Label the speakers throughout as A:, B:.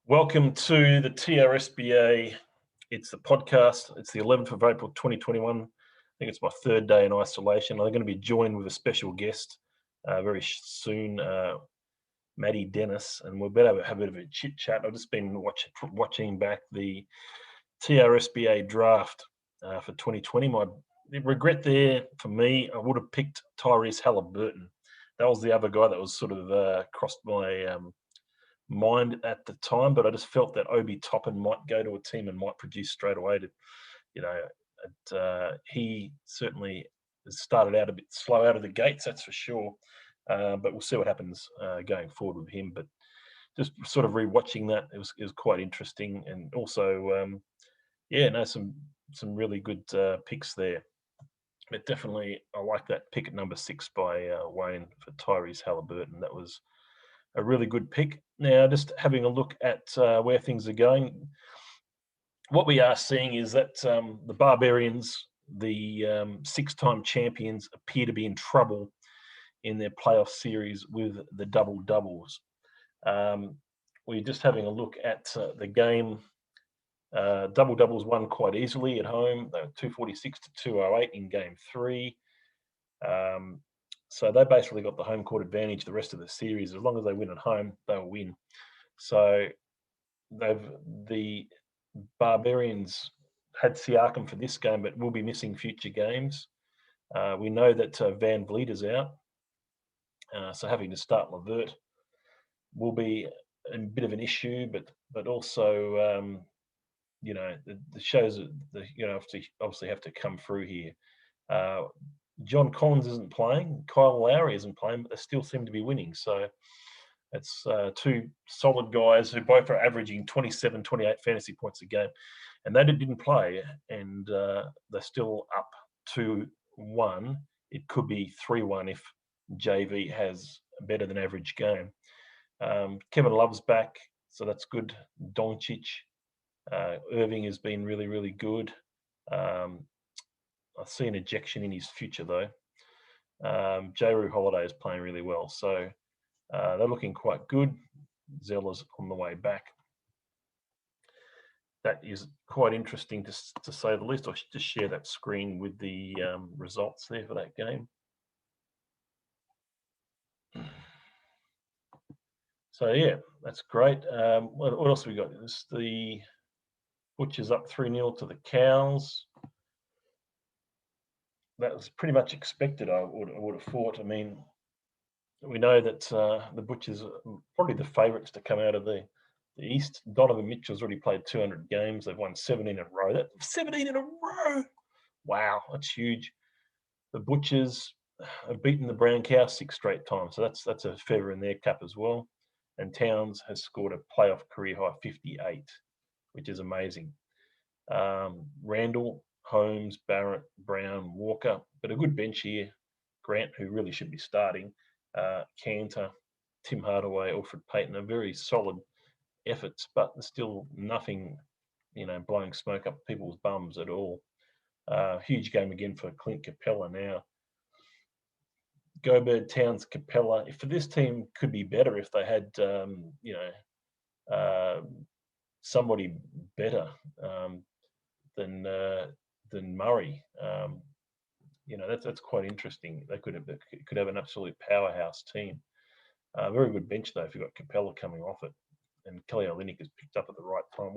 A: Welcome to the TRSBA. It's the podcast. It's the 11th of April, 2021. I think it's my third day in isolation. I'm going to be joined with a special guest very soon, Maddie Dennis, and we'll better have a bit of a chit chat. I've just been watching back the TRSBA draft for 2020. My regret there for me, I would have picked Tyrese Halliburton. That was the other guy that was sort of crossed my mind at the time, but I just felt that Obi Toppin might go to a team and might produce straight away. He certainly started out a bit slow out of the gates, that's for sure. But we'll see what happens going forward with him. But just sort of rewatching that, it was quite interesting, and also, some really good picks there. But definitely, I like that pick at number 6 by Wayne for Tyrese Halliburton. That was a really good pick. Now, just having a look at where things are going, what we are seeing is that the Barbarians, the 6-time champions, appear to be in trouble in their playoff series with the double-doubles. We're just having a look at the game. Double-doubles won quite easily at home. They were 246 to 208 in game 3. So they basically got the home court advantage the rest of the series. As long as they win at home, they'll win. So the Barbarians had Siakam for this game, but will be missing future games. We know that Van Vliet is out, so having to start Levert will be a bit of an issue. But also, the shows obviously have to come through here. John Collins isn't playing. Kyle Lowry isn't playing, but they still seem to be winning. So it's two solid guys who both are averaging 27, 28 fantasy points a game. And they didn't play, and they're still up 2-1. It could be 3-1 if JV has a better than average game. Kevin Love's back, so that's good. Doncic. Irving has been really, really good. I see an ejection in his future, though. Jrue Holiday is playing really well. So they're looking quite good. Zella's on the way back. That is quite interesting to say the least. I should just share that screen with the results there for that game. So, yeah, that's great. What else have we got? The Butchers up 3-0 to the Cows. That was pretty much expected, I would have thought. I mean, we know that the Butchers are probably the favourites to come out of the East. Donovan Mitchell's already played 200 games. They've won 17 in a row. 17 in a row! Wow, that's huge. The Butchers have beaten the Brown Cow 6 straight times, so that's a feather in their cap as well. And Towns has scored a playoff career high 58, which is amazing. Randall, Holmes, Barrett, Brown, Walker, but a good bench here. Grant, who really should be starting. Cantor, Tim Hardaway, Alfred Payton are very solid efforts, but there's still nothing, blowing smoke up people's bums at all. Huge game again for Clint Capella now. Gobert, Towns, Capella. For this team, could be better if they had, somebody better than Murray. That's quite interesting. They could have an absolute powerhouse team. Very good bench though if you've got Capella coming off it, and Kelly Olynyk is picked up at the right time.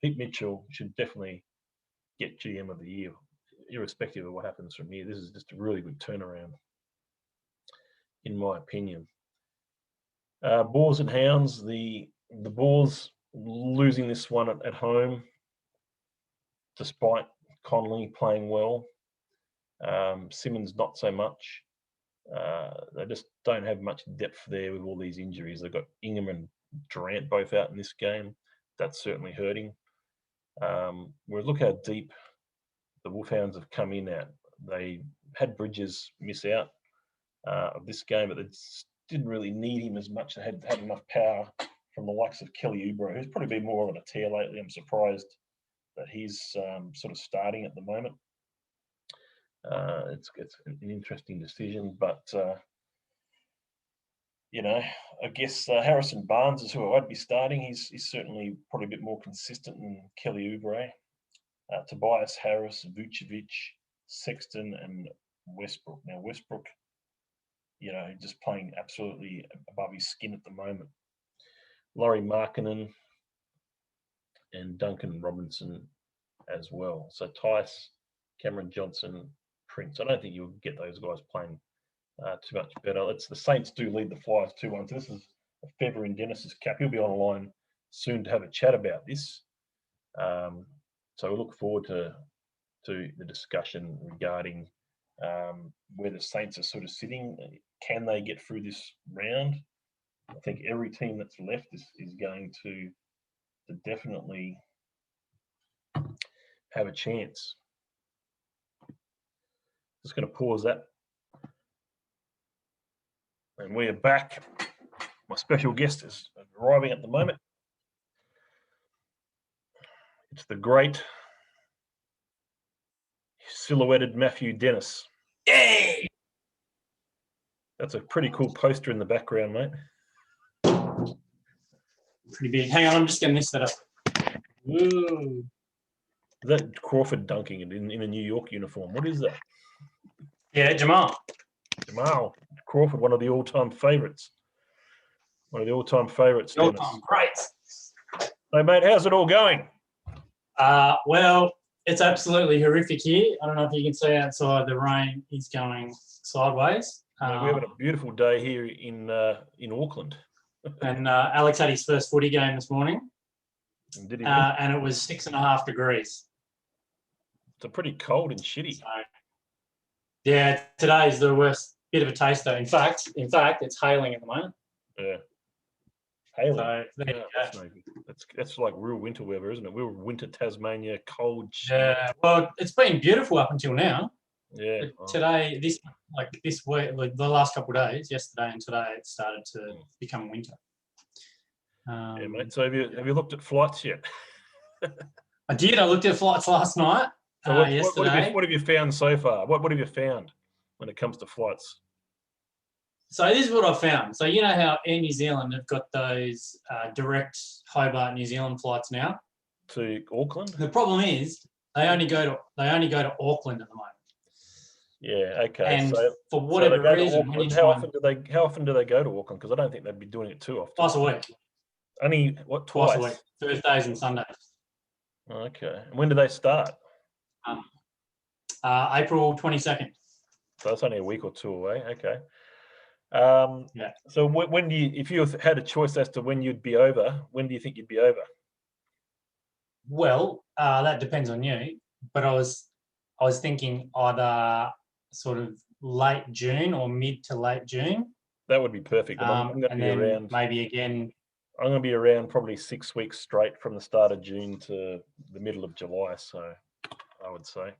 A: Pete Mitchell should definitely get GM of the year, irrespective of what happens from here. This is just a really good turnaround, in my opinion. Boars and Hounds. The Boars losing this one at home, despite Conley playing well. Simmons not so much. They just don't have much depth there with all these injuries. They've got Ingham and Durant both out in this game. That's certainly hurting. Whereas look how deep the Wolfhounds have come in at. They had Bridges miss out of this game, but they didn't really need him as much. They had enough power from the likes of Kelly Oubre, who's probably been more on a tear lately. I'm surprised that he's sort of starting at the moment. It's an interesting decision, but I guess Harrison Barnes is who I'd be starting. He's certainly probably a bit more consistent than Kelly Oubre. Tobias Harris, Vucevic, Sexton, and Westbrook. Now, Westbrook, just playing absolutely above his skin at the moment. Laurie Markkinen and Duncan Robinson as well. So Tice, Cameron Johnson, Prince. I don't think you'll get those guys playing too much better. The Saints do lead the Flyers 2-1. So this is a feather in Dennis's cap. He'll be on the line soon to have a chat about this. So we look forward to the discussion regarding where the Saints are sort of sitting. Can they get through this round? I think every team that's left is going to definitely have a chance. Just going to pause that. And we are back. My special guest is arriving at the moment. It's the great silhouetted Matthew Dennis.
B: Yay!
A: That's a pretty cool poster in the background, mate.
B: Pretty big. Hang on, I'm just getting this set up. Ooh.
A: Is that Crawford dunking in a New York uniform? What is that?
B: Yeah, Jamal
A: Crawford, one of the all-time favourites.
B: All-time great.
A: Hey, mate, how's it all going?
B: Well, it's absolutely horrific here. I don't know if you can see outside, the rain is going sideways.
A: We're having a beautiful day here in Auckland.
B: And Alex had his first footy game this morning.
A: And did he
B: and it was 6.5 degrees.
A: It's pretty cold and shitty.
B: So, yeah, today is the worst bit of a taster. In fact, it's hailing at the moment.
A: Yeah. Hailing.
B: So, there you
A: go. That's like real winter weather, isn't it? Real winter Tasmania, cold.
B: Yeah, well, it's been beautiful up until now.
A: Yeah.
B: Today, this week, like the last couple of days, yesterday and today, it started to become winter.
A: Yeah, mate. So have you looked at flights yet?
B: I did. I looked at flights last night.
A: So
B: yesterday.
A: What have you found so far? What have you found when it comes to flights?
B: So this is what I've found. So you know how Air New Zealand have got those direct Hobart New Zealand flights now
A: to Auckland.
B: The problem is they only go to Auckland at the moment.
A: Yeah. Okay.
B: And for whatever reason,
A: how often do they go to Auckland? Because I don't think they'd be doing it too often.
B: Twice a week.
A: Only what? Twice
B: a week. Thursdays and Sundays.
A: Okay. And when do they start?
B: April 22nd.
A: So that's only a week or two away. Okay.
B: Yeah.
A: So when do you, if you had a choice as to when you'd be over, when do you think you'd be over?
B: Well, that depends on you. But I was thinking either sort of late June or mid to late June.
A: That would be perfect. I'm going to be around.
B: Maybe again.
A: I'm going to be around probably 6 weeks straight from the start of June to the middle of July. So I would say.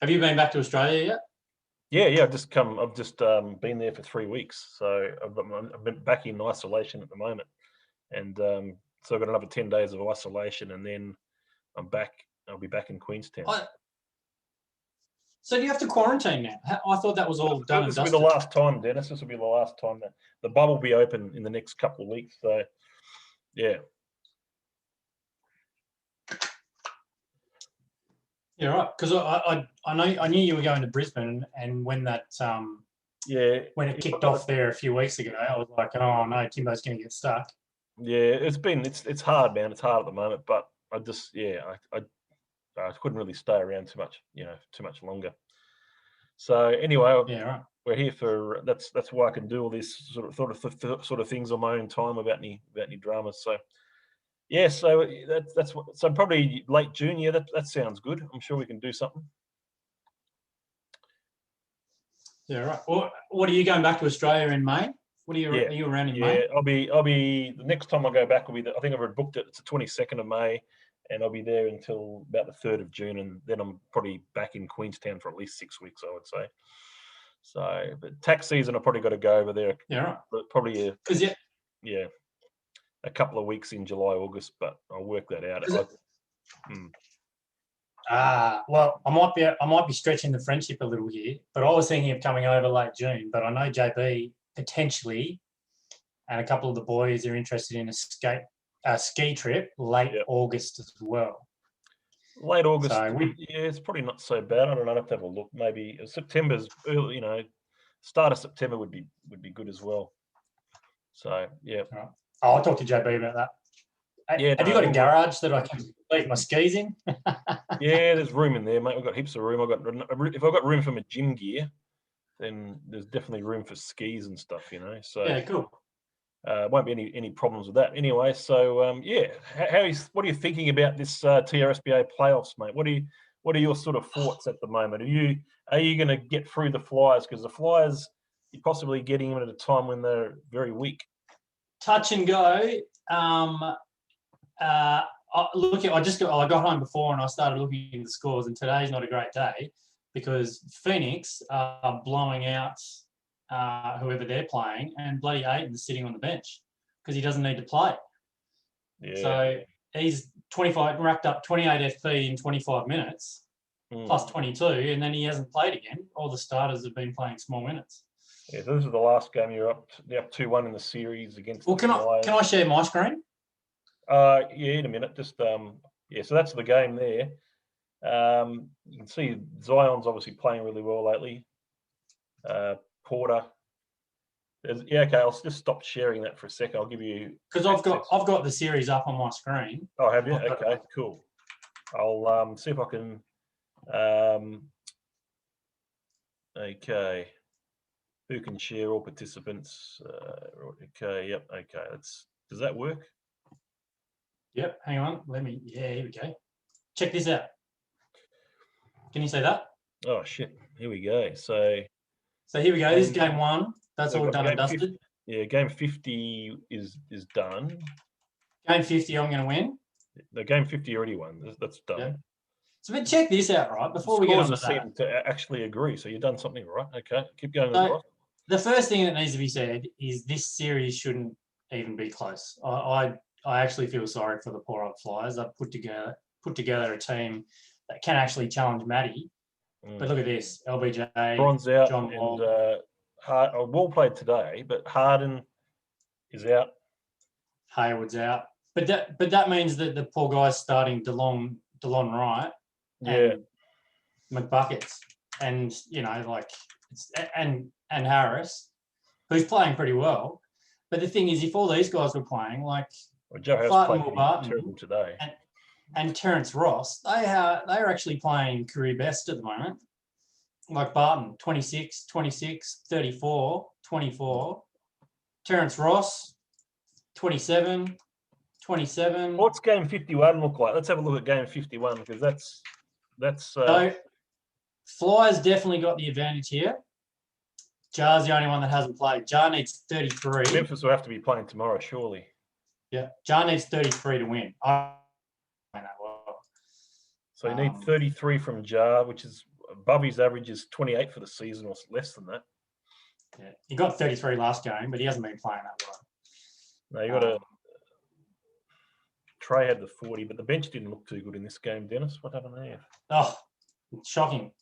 B: Have you been back to Australia yet?
A: Yeah. I've just been there for 3 weeks. So I've been back in isolation at the moment, and so I've got another 10 days of isolation, and then I'm back. I'll be back in Queenstown.
B: So do you have to quarantine now? I thought that was all done.
A: This will be the last time, Dennis. This will be the last time that the bubble will be open in the next couple of weeks. So, yeah.
B: Yeah, right. Because I knew you were going to Brisbane, and when that when it kicked off there a few weeks ago, I was like, oh no, Kimbo's going to get stuck.
A: Yeah, it's hard, man. It's hard at the moment, but I just I couldn't really stay around too much longer. So anyway,
B: yeah, right.
A: We're here for that's why I can do all these sort of things on my own time without any dramas. So yeah, so so probably late June. Yeah, that sounds good. I'm sure we can do something.
B: Yeah, right. Well, what are you going back to Australia in May? Are you around in May?
A: Yeah, I'll be the next time I go back will be I think I've already booked it. It's the 22nd of May. And I'll be there until about the 3rd of June, and then I'm probably back in Queenstown for at least 6 weeks, I would say. So, but tax season, I've probably got to go over there.
B: Yeah, right.
A: Probably a couple of weeks in July, August, but I'll work that out.
B: Well, I might be stretching the friendship a little here, but I was thinking of coming over late June. But I know JB potentially, and a couple of the boys are interested in a ski trip late August as well.
A: Late August, so it's probably not so bad. I don't know. I'd have to have a look. Maybe September's early, start of September would be good as well. So yeah.
B: Right. I'll talk to JB about that. Yeah, have you got a garage that I can leave my skis in?
A: Yeah, there's room in there, mate. We've got heaps of room. If I've got room for my gym gear, then there's definitely room for skis and stuff, So
B: yeah, cool.
A: Won't be any problems with that. Anyway, so what are you thinking about this TRSBA playoffs, mate? What are your sort of thoughts at the moment? Are you going to get through the Flyers? Because the Flyers, you're possibly getting them at a time when they're very weak.
B: Touch and go. I got home before and I started looking at the scores, and today's not a great day because Phoenix are blowing out whoever they're playing, and bloody Aiton's sitting on the bench because he doesn't need to play. Yeah. So he's 25, racked up 28 FP in 25 minutes, plus 22, and then he hasn't played again. All the starters have been playing small minutes.
A: Yeah, so this is the last game. You're up 2-1 in the series against.
B: Well, can I share my screen?
A: In a minute. Just so that's the game there. You can see Zion's obviously playing really well lately. Porter. Okay. I'll just stop sharing that for a second. I'll give you
B: because I've got the series up on my screen.
A: Oh, have you? Okay, cool. I'll see if I can. Okay. Who can share all participants? Okay. Yep. Okay. Does that work?
B: Yep. Hang on. Here we go. Check this out. Can you see that?
A: Oh shit! Here we go. So
B: here we go. This is game 1. That's all done and dusted.
A: Game 50 is done.
B: Game 50, I'm going to win.
A: The game 50 already won. That's done.
B: Yep. So, but check this out, right? Before we get on to that,
A: seem to actually agree. So you've done something right. Okay, keep going.
B: The first thing that needs to be said is this series shouldn't even be close. I actually feel sorry for the poor old Flyers. I've put together a team that can actually challenge Matty. But look at this: LBJ,
A: Bronze out,
B: John Wall.
A: And Wall played today, but Harden is out.
B: Hayward's out. But that means that the poor guy's starting DeLon Wright, and McBuckets, and and Harris, who's playing pretty well. But the thing is, if all these guys were playing,
A: Joe Harris played terrible today,
B: and Terrence Ross, they're actually playing career best at the moment. Like Barton, 26, 34, 24. Terrence Ross, 27.
A: What's game 51 look like? Let's have a look at game 51 because that's.
B: So Flyers definitely got the advantage here. Jar's the only one that hasn't played. Jar needs 33.
A: Memphis will have to be playing tomorrow, surely.
B: Yeah, Jar needs 33 to win. I know well.
A: So you need 33 from Jar, which is above his average is 28 for the season or less than that.
B: Yeah, he got 33 last game, but he hasn't been playing that well.
A: No, you got Trey had the 40, but the bench didn't look too good in this game, Dennis. What happened there?
B: Oh, shocking.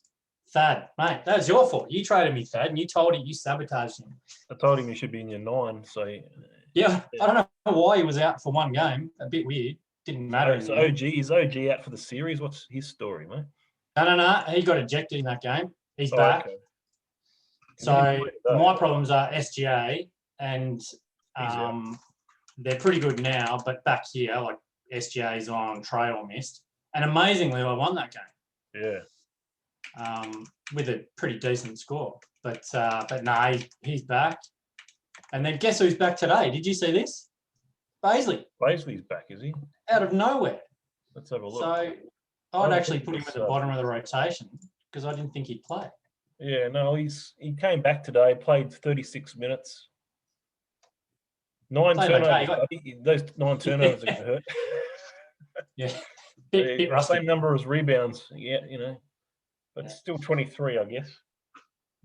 B: Thad, mate, that was your fault. You traded me, Thad, and you told him you sabotaged him.
A: I told him he should be in your 9, so...
B: Yeah, I don't know why he was out for one game. A bit weird. Didn't matter.
A: So is OG out for the series? What's his story, mate?
B: No. He got ejected in that game. He's back. Okay. So my problems are SGA, and they're pretty good now, but back here, SGA's on Trey or missed. And amazingly, I won that game.
A: Yeah.
B: With a pretty decent score. But no, he's back. And then guess who's back today? Did you see this? Baisley.
A: Baisley's back, is he?
B: Out of nowhere.
A: Let's have a look.
B: So I'd actually put him at the bottom of the rotation because I didn't think he'd play.
A: Yeah, no, he came back today, played 36 minutes. 9 turnovers. Okay. Those 9 turnovers are going to hurt.
B: Yeah. Bit rusty.
A: Same number as rebounds, but still 23, I guess.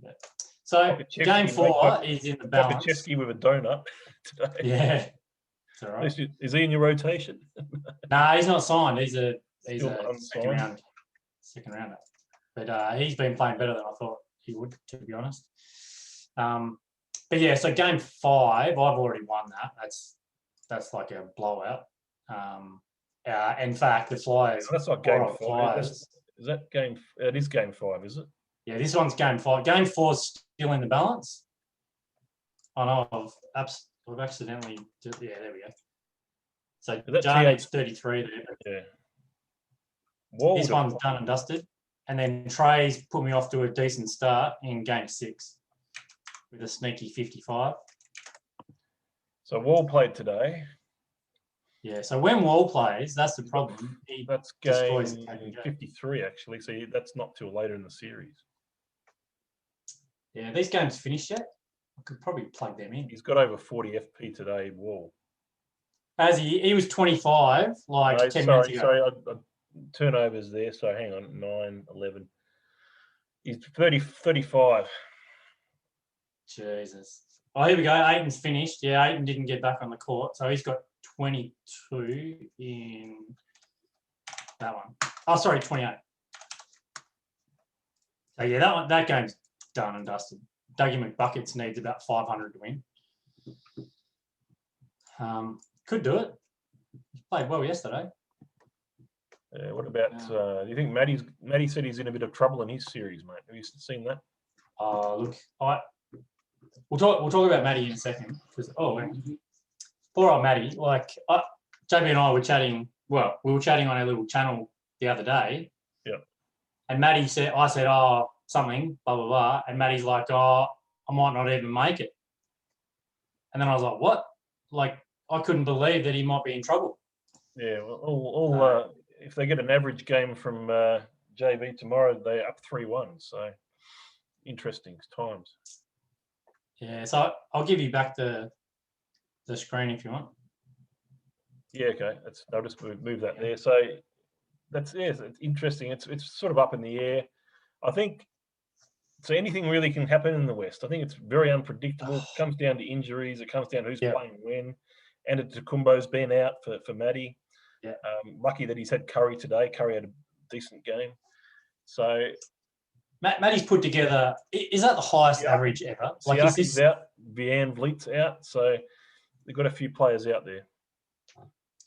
B: Yeah. So game 4 is in the balance.
A: Chesky with a donut today.
B: Yeah, it's all right.
A: Is he in your rotation?
B: No, he's not signed. He's a second rounder. But he's been playing better than I thought he would, to be honest. But yeah, so game 5, I've already won that. That's like a blowout. In fact, the Flyers.
A: That's not game 5.
B: Flyers.
A: Is that game? It is game 5, is it?
B: Yeah, this one's game 5. Game 4's still in the balance. I know I've accidentally. Yeah, there we go. So Jarnett's 33 there.
A: Yeah.
B: This one's done and dusted. And then Trey's put me off to a decent start in game 6 with a sneaky 55.
A: So Wall played today.
B: Yeah, so when Wall plays, that's the problem.
A: That's game 53, actually. So that's not till later in the series.
B: Yeah, these games finished yet? I could probably plug them in.
A: He's got over 40 FP today, Wall.
B: As he was 25, 10 minutes ago.
A: Sorry, turnovers there. So hang on, 9, 11. He's 35.
B: Jesus. Oh, here we go. Aiton's finished. Yeah, Aiton didn't get back on the court. So he's got 22 in that one. Oh, sorry, 28. So yeah, that game's done and dusted. Dougie McBuckets needs about 500 to win. Could do it. He played well yesterday.
A: What about? Do you think Matty said he's in a bit of trouble in his series, mate? Have you seen that?
B: Look, we'll talk about Matty in a second. Because poor old Matty. JB and I were chatting. Well, we were chatting on our little channel the other day.
A: Yeah.
B: And Matty said, I said, something, blah blah blah, and Matty's like, I might not even make it. And then I was like, what? I couldn't believe that he might be in trouble.
A: Yeah. Well, if they get an average game from JB tomorrow, they're up 3-1. So interesting times.
B: Yeah. So I'll give you back the screen if you want.
A: Yeah. Okay. I'll just move that there. So it's interesting. It's sort of up in the air. I think. So anything really can happen in the West. I think it's very unpredictable. It comes down to injuries. It comes down to who's playing when. And Tacumbo's been out for Matty.
B: Yeah.
A: Lucky that he's had Curry today. Curry had a decent game. So
B: Matty's put together. Is that the highest average ever?
A: Siaki's out. Van Vliet's out. So they've got a few players out there.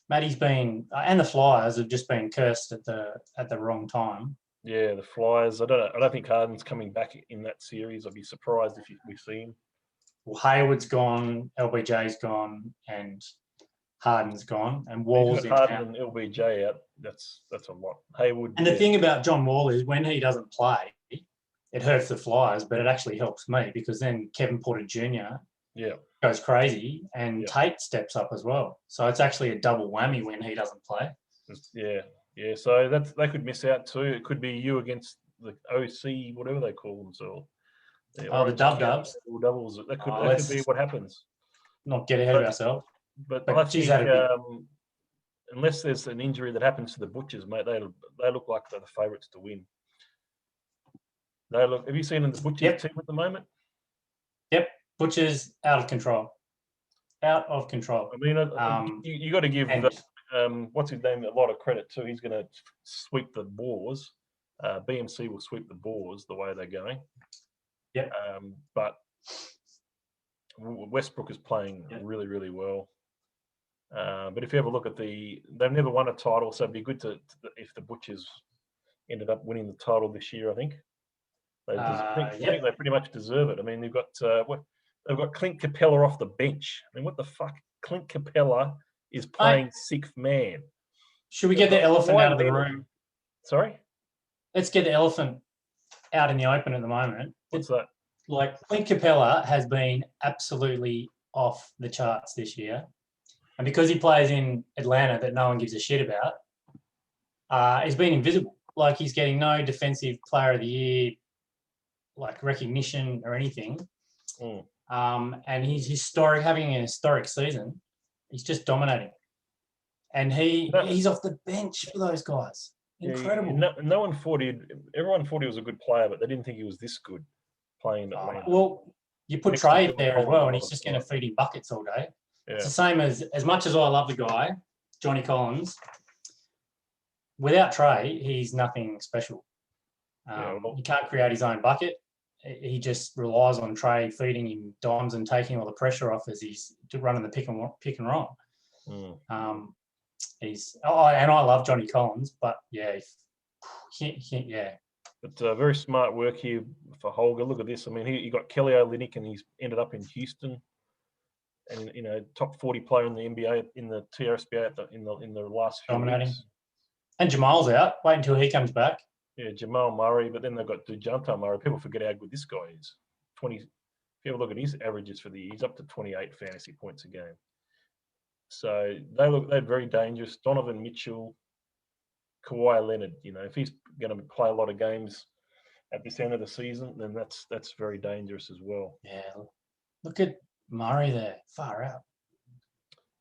B: Matty's been, and the Flyers have just been cursed at the wrong time.
A: Yeah, the Flyers. I don't think Harden's coming back in that series. I'd be surprised if we see him.
B: Well, Hayward's gone, LBJ's gone, and Harden's gone, and Wall's in.
A: Harden and LBJ out. That's a lot. Hayward.
B: And the thing about John Wall is when he doesn't play, it hurts the Flyers, but it actually helps me because then Kevin Porter Jr. goes crazy, and Tate steps up as well. So it's actually a double whammy when he doesn't play.
A: Yeah. So they could miss out too. It could be you against the OC, whatever they call themselves.
B: The Dub-Dubs.
A: Doubles. That could be what happens.
B: Not get ahead of ourselves.
A: But I think, unless there's an injury that happens to the Butchers, mate, they look like they're the favourites to win. Have you seen the Butchers team at the moment?
B: Yep, Butchers out of control. Out of control.
A: I mean, you got to give what's his name a lot of credit too. He's going to sweep the Boars. BMC will sweep the Boars the way they're going.
B: Yep.
A: But Westbrook is playing really, really well. But if you have a look at they've never won a title, so it'd be good if the Butchers ended up winning the title this year. I think. I think they pretty much deserve it. I mean, they've got Clint Capella off the bench. I mean, what the fuck? Clint Capella is playing sixth man.
B: Should we get the elephant out of the room?
A: Sorry?
B: Let's get the elephant out in the open at the moment.
A: What's that?
B: Clint Capella has been absolutely off the charts this year. And because he plays in Atlanta that no one gives a shit about, he's been invisible. He's getting no defensive player of the year, recognition or anything. And he's having an historic season. He's just dominating. And he's off the bench for those guys. Incredible.
A: Everyone thought he was a good player, but they didn't think he was this good playing Atlanta.
B: Well, you put Trey there as well, and he's just going to feed him buckets all day. Yeah. It's the same as much as I love the guy, Johnny Collins, without Trey, he's nothing special. He can't create his own bucket. he just relies on Trey feeding him dimes and taking all the pressure off as he's running the pick and roll. And I love Johnny Collins, but yeah.
A: But very smart work here for Holger. Look at this. I mean, he got Kelly Olynyk, and he's ended up in Houston, and top 40 player in the NBA in the TRSBA in the last few weeks.
B: And Jamal's out. Wait until he comes back.
A: Yeah, Jamal Murray, but then they've got DeJounte Murray. People forget how good this guy is. 20. If you have a look at his averages for the year, he's up to 28 fantasy points a game. So they're very dangerous. Donovan Mitchell, Kawhi Leonard. If he's going to play a lot of games at this end of the season, then that's very dangerous as well.
B: Yeah, look at Murray there, far out.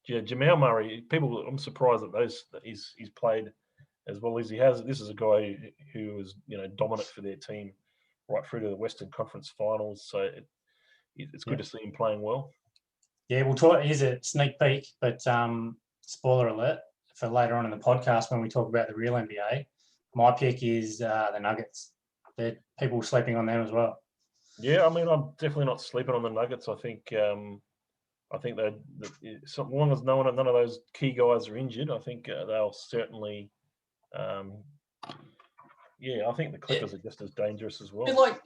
A: Yeah, Jamal Murray. I'm surprised that he's played as well as he has. This is a guy who was dominant for their team right through to the Western Conference Finals. So it's good to see him playing well. Yeah,
B: we'll talk. Here's a sneak peek, but spoiler alert for later on in the podcast when we talk about the real NBA. My pick is the Nuggets. There are people sleeping on them as well.
A: Yeah, I mean, I'm definitely not sleeping on the Nuggets. I think they, as long as none of those key guys are injured, I think they'll certainly. I think the Clippers are just as dangerous as well.
B: Like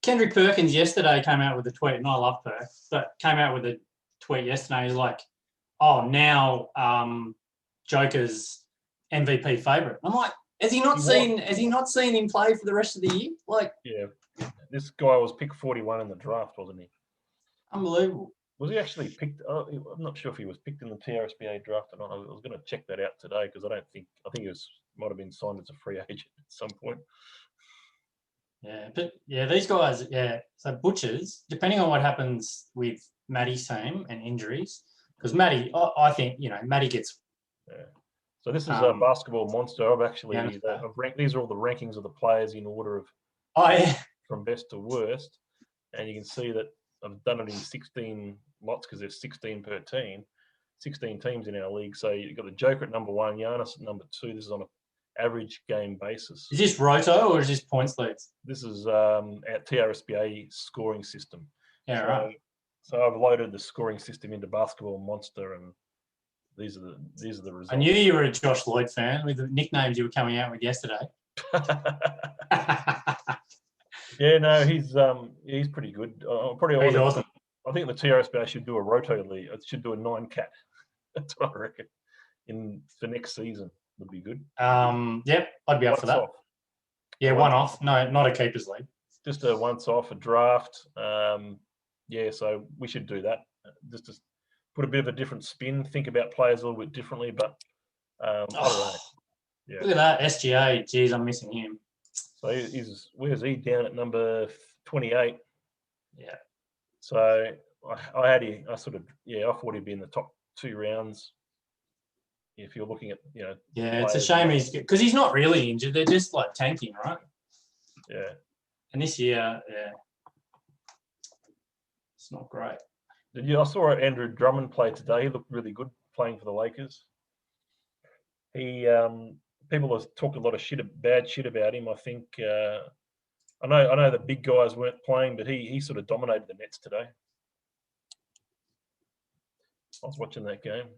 B: Kendrick Perkins yesterday came out with a tweet, and I love Perk, but came out with a tweet yesterday. He's like, "Oh, now Joker's MVP favorite." I'm like, has he not seen him play for the rest of the year? Like,
A: yeah, this guy was picked 41 in the draft, wasn't he?
B: Unbelievable.
A: Was he actually picked? I'm not sure if he was picked in the TRSBA draft or not. I was going to check that out today because I think he might have been signed as a free agent at some point.
B: Yeah, but these guys, so Butchers, depending on what happens with Matty's team and injuries, because Matty, I think Matty gets.
A: Yeah. So this is a basketball monster. I've actually I've ranked. These are all the rankings of the players in order of from best to worst, and you can see that I've done it in 16 lots because there's 16 per team, 16 teams in our league. So you've got the Joker at number 1, Giannis at number 2. This is on an average game basis.
B: Is this Roto or is this points leagues?
A: This is our TRSBA scoring system.
B: Yeah, right.
A: So I've loaded the scoring system into Basketball Monster, and these are the results.
B: I knew you were a Josh Lloyd fan with the nicknames you were coming out with yesterday.
A: Yeah, no, he's pretty good.
B: He's awesome.
A: I think the TRSBA should do a Roto league. It should do a 9-cat. That's what I reckon. For next season would be good.
B: Yep, I'd be up for that. Off. Yeah, one off. No, not a keepers league.
A: Just a once off, a draft. So we should do that. Just to put a bit of a different spin. Think about players a little bit differently, but I don't know. Yeah.
B: Look at that SGA. Geez, I'm missing him.
A: So where's he down at number 28?
B: Yeah.
A: So I thought he'd be in the top 2 rounds. If you're looking at
B: Yeah, it's a shame because he's not really injured. They're just like tanking, right?
A: Yeah.
B: And this year, it's not great.
A: I saw Andrew Drummond play today. He looked really good playing for the Lakers. People have talked a lot of bad shit about him. I think I know the big guys weren't playing, but he sort of dominated the Nets today. I was watching that game.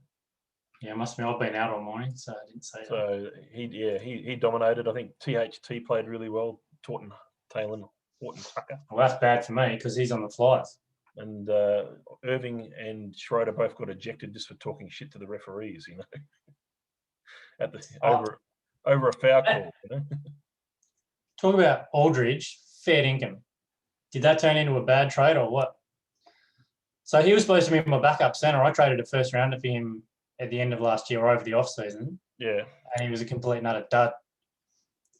B: Yeah, must have been out all morning, so I didn't say that.
A: So he dominated. I think THT played really well. Horton Tucker.
B: Well, that's bad for me because he's on the Flyers.
A: And Irving and Schroeder both got ejected just for talking shit to the referees, over a foul call.
B: Talk about Aldridge, fair income. Did that turn into a bad trade or what? So he was supposed to be my backup center. I traded a first rounder for him at the end of last year or over the off season.
A: Yeah.
B: And he was a complete and utter dud.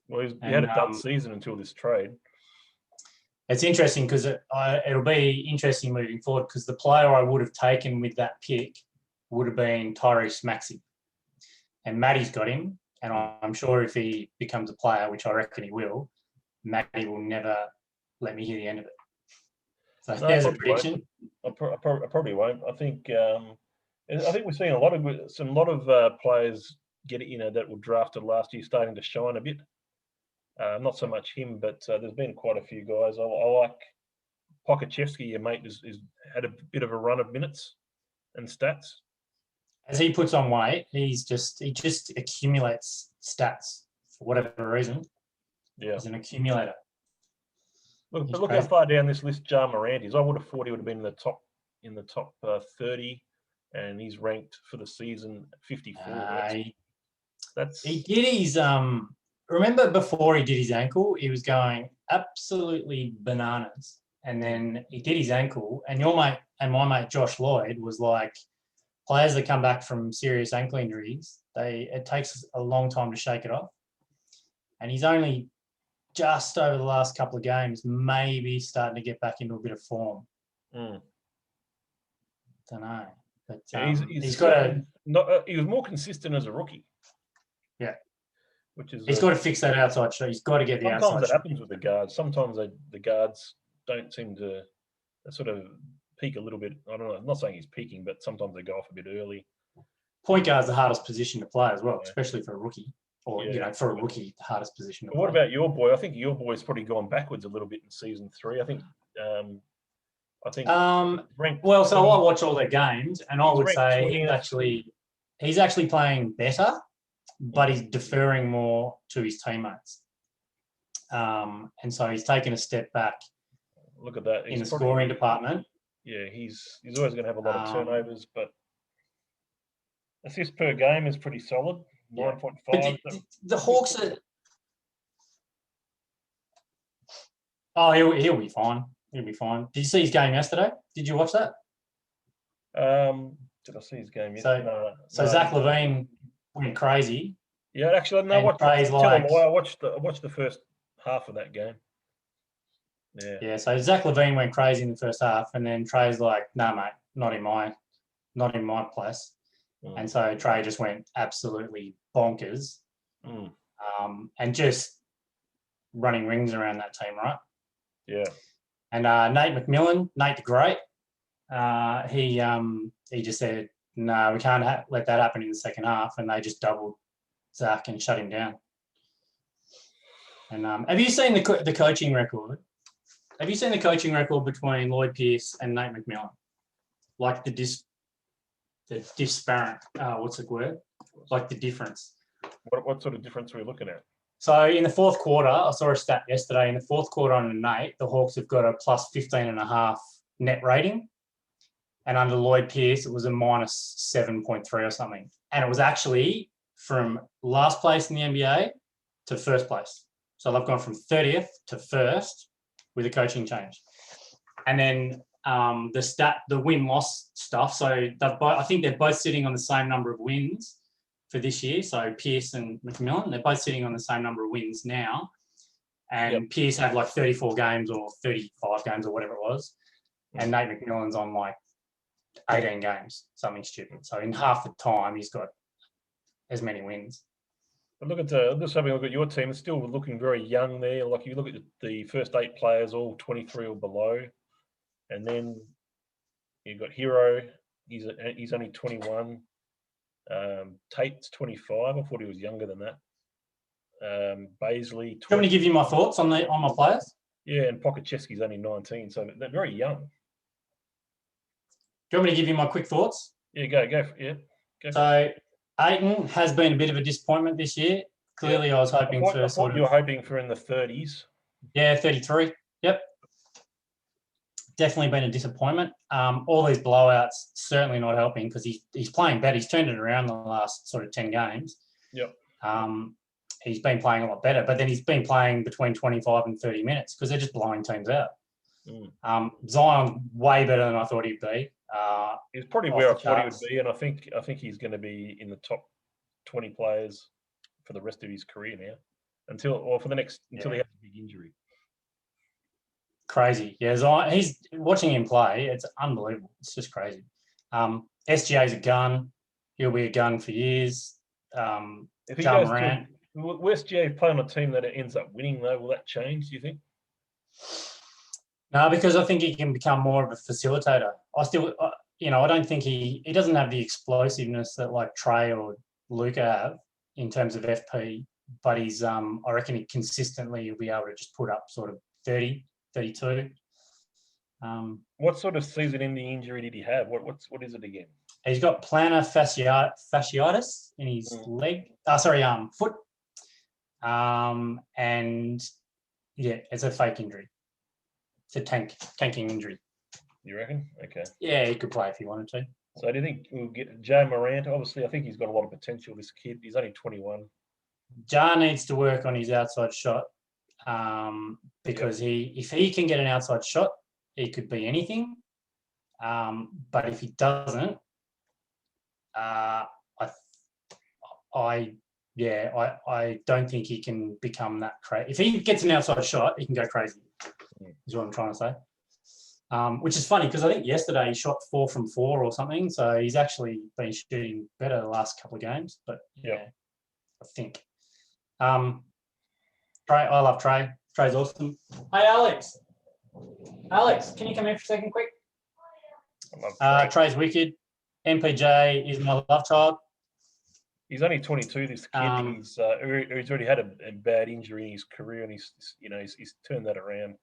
A: Well, he had a dud season until this trade.
B: It's interesting because it'll be interesting moving forward because the player I would have taken with that pick would have been Tyrese Maxey. And Matty's got him. And I'm sure if he becomes a player, which I reckon he will, Matty will never let me hear the end of it. So there's a prediction.
A: I probably won't. I think we're seeing a lot of players that were drafted last year starting to shine a bit. Not so much him, but there's been quite a few guys. I like Pokachevsky, your mate, is had a bit of a run of minutes and stats.
B: As he puts on weight, he just accumulates stats for whatever reason.
A: Yeah.
B: He's an accumulator.
A: Look how far down this list Miranda is. I would have thought he would have been in the top 30, and he's ranked for the season 54.
B: He did his remember before he did his ankle, he was going absolutely bananas. And then he did his ankle, and your mate and my mate Josh Lloyd was like, players that come back from serious ankle injuries, it takes a long time to shake it off. And he's only just over the last couple of games, maybe starting to get back into a bit of form. Don't know. But he's got
A: he was more consistent as a rookie.
B: Yeah.
A: Which is
B: he's got to fix that outside shot. He's got to get the outside shot.
A: Sometimes it happens with the guards. Sometimes the guards don't seem to sort of peak a little bit. I don't know. I'm not saying he's peaking, but sometimes they go off a bit early.
B: Point guard's the hardest position to play as well, especially for a rookie. Or, for a rookie, the hardest position to play.
A: What about your boy? I think your boy's probably gone backwards a little bit in season 3. I think
B: well, so I watch all their games, and I would say he's actually playing better, but he's deferring more to his teammates. And so he's taken a step back.
A: Look at that.
B: In the scoring department.
A: Yeah, he's always going to have a lot of turnovers, but assists per game is pretty solid. 9.5.
B: The Hawks are. Oh, he'll be fine. He'll be fine. Did you see his game yesterday? Did you watch that?
A: Did I see his game yesterday?
B: So Zach LaVine went crazy.
A: Yeah, actually, no. I watched the first half of that game. Yeah.
B: Yeah. So Zach LaVine went crazy in the first half, and then Trey's like, "No, mate, not in my place." And so Trey just went absolutely bonkers, and just running rings around that team, right?
A: Yeah.
B: And Nate the Great, he just said, "No, we can't let that happen in the second half," and they just doubled Zach and shut him down. And have you seen the coaching record? Have you seen the coaching record between Lloyd Pierce and Nate McMillan? Like the disparate, what's the word? Like the difference.
A: What sort of difference are we looking at?
B: So in the fourth quarter, I saw a stat yesterday. In the fourth quarter under Nate, the Hawks have got a plus 15.5 net rating. And under Lloyd Pierce, it was a minus 7.3 or something. And it was actually from last place in the NBA to first place. So they've gone from 30th to first with a coaching change. And then the win-loss stuff. So I think they're both sitting on the same number of wins for this year. So Pierce and McMillan, they're both sitting on the same number of wins now. And Pierce had like 34 games or 35 games or whatever it was. And Nate McMillan's on like 18 games, something stupid. So in half the time, he's got as many wins.
A: But just having a look at your team, it's still looking very young there. Like you look at the first 8 players, all 23 or below. And then you've got Hero, he's only 21. Tate's 25. I thought he was younger than that. Baisley.
B: Do you want me to give you my thoughts on my players?
A: Yeah, and Pokachevsky's only 19, so they're very young.
B: Do you want me to give you my quick thoughts?
A: Yeah, go.
B: So Ayton has been a bit of a disappointment this year. Clearly, I was hoping
A: you were hoping for in the 30s.
B: Yeah, 33. Yep. Definitely been a disappointment. All these blowouts certainly not helping because he's playing better. He's turned it around the last sort of 10 games.
A: Yep.
B: He's been playing a lot better, but then he's been playing between 25 and 30 minutes because they're just blowing teams out. Zion way better than I thought he'd be.
A: He's probably where I thought he would be, and I think he's going to be in the top 20 players for the rest of his career now, until he has a big injury.
B: Crazy, yeah. Zion, he's watching him play. It's unbelievable. It's just crazy. SGA's a gun. He'll be a gun for years.
A: If he goes to SGA play on a team that ends up winning, though, will that change? Do you think?
B: No, because I think he can become more of a facilitator. I don't think he doesn't have the explosiveness that like Trey or Luka have in terms of FP, but he's I reckon he consistently will be able to just put up sort of 30, 32.
A: What sort of season-ending injury did he have? What is it again?
B: He's got plantar fasciitis in his leg. Foot. And yeah, it's a fake injury. It's a tanking injury.
A: You reckon? Okay.
B: Yeah, he could play if he wanted to.
A: So do you think we'll get Jay Miranda? Obviously, I think he's got a lot of potential, this kid. He's only 21.
B: Jar needs to work on his outside shot because if he can get an outside shot, he could be anything. But if he doesn't, I don't think he can become that crazy. If he gets an outside shot, he can go crazy, is what I'm trying to say. Which is funny because I think yesterday he shot 4 from 4 or something. So he's actually been shooting better the last couple of games. But yeah, I think. Trey, I love Trey. Trey's awesome. Hey, Alex. Alex, can you come here for a second quick? Trey's wicked. MPJ is my love child.
A: He's only 22, this kid. He's already had a bad injury in his career, and he's turned that around.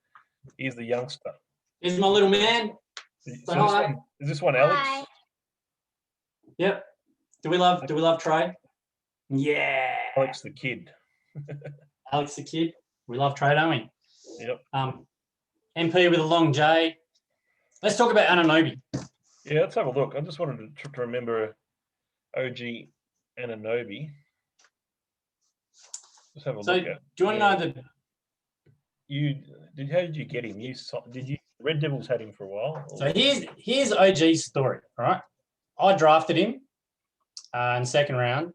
A: He's the youngster.
B: Here's my little man.
A: Is this one Alex?
C: Hi.
B: Yep. Do we love Trey? Yeah.
A: Alex the kid.
B: Alex the kid. We love Trey, don't we?
A: Yep.
B: MP with a long J. Let's talk about Anunoby.
A: Yeah, let's have a look. I just wanted to remember OG Anunoby. Let's have a look at.
B: Do you want to know that?
A: How did you get him? Red Devils had him for a while.
B: So here's OG's story. All right, I drafted him in the second round.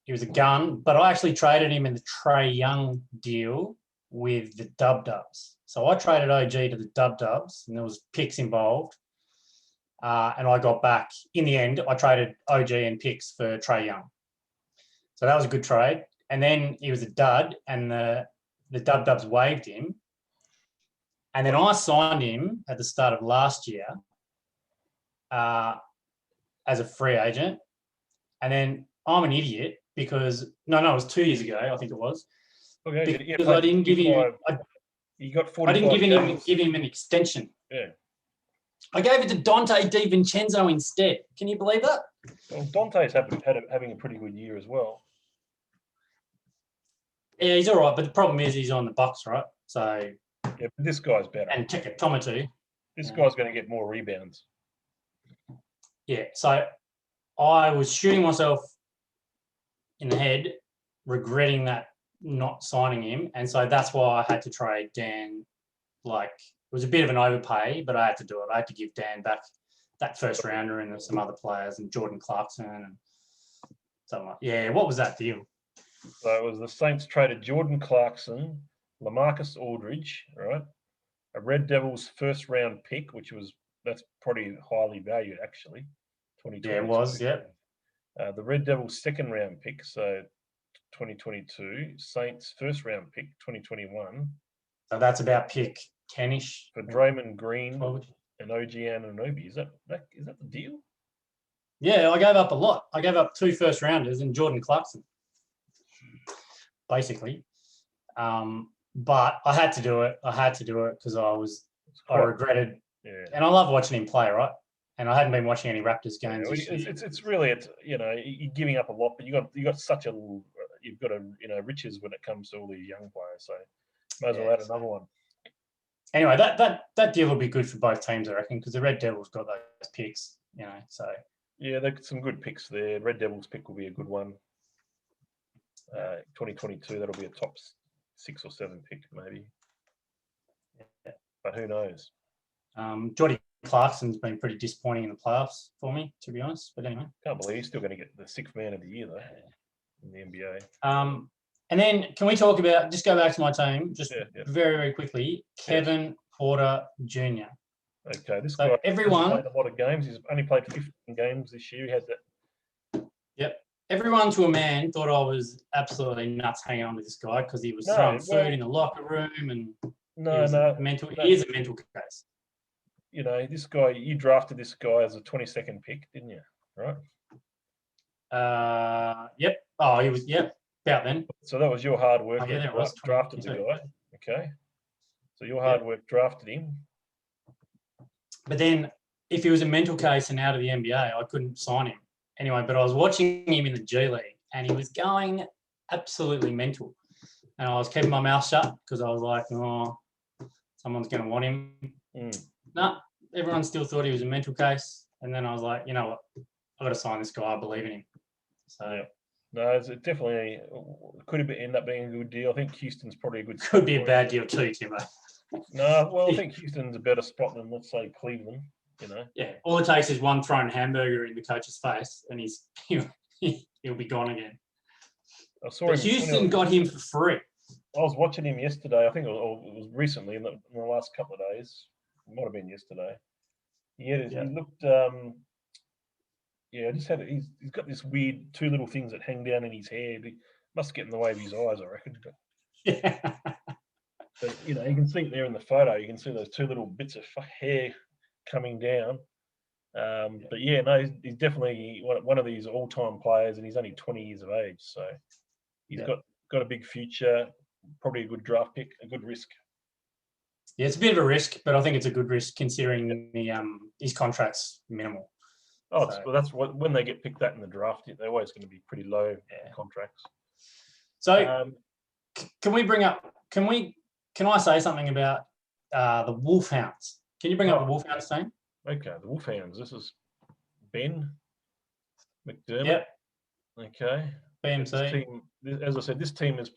B: He was a gun, but I actually traded him in the Trae Young deal with the Dub-Dubs. So I traded OG to the Dub-Dubs, and there was picks involved. And I got back, in the end, I traded OG and picks for Trae Young. So that was a good trade. And then he was a dud, and the Dub-Dubs waived him. And then I signed him at the start of last year as a free agent. And then I'm an idiot because, it was 2 years ago, I think it was.
A: Okay,
B: because I didn't give him...
A: You got 45
B: I didn't give him an extension.
A: Yeah.
B: I gave it to Dante DiVincenzo instead. Can you believe that?
A: Well, Dante's having a pretty good year as well.
B: Yeah, he's all right, but the problem is he's on the Bucks, right? So
A: yeah, but this guy's better.
B: And Tomatu.
A: This guy's going to get more rebounds.
B: Yeah, so I was shooting myself in the head, regretting that not signing him, and so that's why I had to trade Dan. Like, it was a bit of an overpay, but I had to do it. I had to give Dan back that first rounder and some other players and Jordy Clarkson and something like. Yeah, what was that deal?
A: So it was the Saints traded Jordy Clarkson, LaMarcus Aldridge, right? A Red Devils first round pick, that's probably highly valued actually. 2022.
B: Yeah, it was. Yep.
A: The Red Devils second round pick, so 2022. Saints first round pick, 2021.
B: So that's about pick 10-ish.
A: For Draymond Green and OG Anunoby. Is that the deal?
B: Yeah, I gave up a lot. I gave up 2 first rounders and Jordy Clarkson, basically. But I had to do it. Because I regretted. Yeah. And I love watching him play, right? And I hadn't been watching any Raptors games.
A: Yeah, it's really you're giving up a lot, but you've got riches when it comes to all these young players. So might as well add another one.
B: Anyway, that deal will be good for both teams, I reckon, because the Red Devils got those picks, so.
A: Yeah, they've got some good picks there. Red Devils pick will be a good one. 2022, that'll be a top 6 or 7 pick, maybe. Yeah. But who knows?
B: Jordy Clarkson's been pretty disappointing in the playoffs for me, to be honest. But anyway.
A: Can't believe he's still going to get the 6th man of the year, though, in the NBA.
B: And then can we talk about, just go back to my team, very, very quickly, Kevin Porter Jr.
A: Okay, this guy
B: everyone
A: played a lot of games. He's only played 15 games this year. He had that.
B: Yep. Everyone to a man thought I was absolutely nuts hanging on to this guy because he was throwing food in the locker room and he is a mental case.
A: This guy, you drafted this guy as a 22nd pick, didn't you? Right?
B: Yep. Oh, he was, yep. About then.
A: So that was your hard work.
B: There was.
A: Drafted the guy. Okay. So your hard work drafted him.
B: But then if he was a mental case and out of the NBA, I couldn't sign him. Anyway, but I was watching him in the G League and he was going absolutely mental. And I was keeping my mouth shut because I was like, oh, someone's going to want him. No, everyone still thought he was a mental case. And then I was like, you know what? I've got to sign this guy. I believe in him. So,
A: no, it definitely could end up being a good deal. I think Houston's probably a good
B: could be a bad deal too, Timbo.
A: No, well, I think Houston's a better spot than, let's say, Cleveland, you know.
B: Yeah, all it takes is one thrown hamburger in the coach's face and he'll be gone again.
A: I saw
B: but Houston got him for free.
A: I was watching him yesterday. I think it was recently in the last couple of days. It might have been yesterday. He looked. He's got this weird 2 little things that hang down in his hair. He must get in the way of his eyes, I reckon.
B: Yeah.
A: But you can see there in the photo. You can see those 2 little bits of hair coming down. But he's definitely one of these all-time players, and he's only 20 years of age. So he's got a big future. Probably a good draft pick, a good risk.
B: Yeah, it's a bit of a risk, but I think it's a good risk considering his contract's minimal.
A: Oh, well, that's when they get picked that in the draft, they're always going to be pretty low contracts.
B: So, can we bring up? Can I say something about the Wolfhounds? Can you bring up the Wolfhounds team?
A: Okay, the Wolfhounds. This is Ben McDermott.
B: Yep.
A: Okay.
B: BMC.
A: Team, as I said, this team is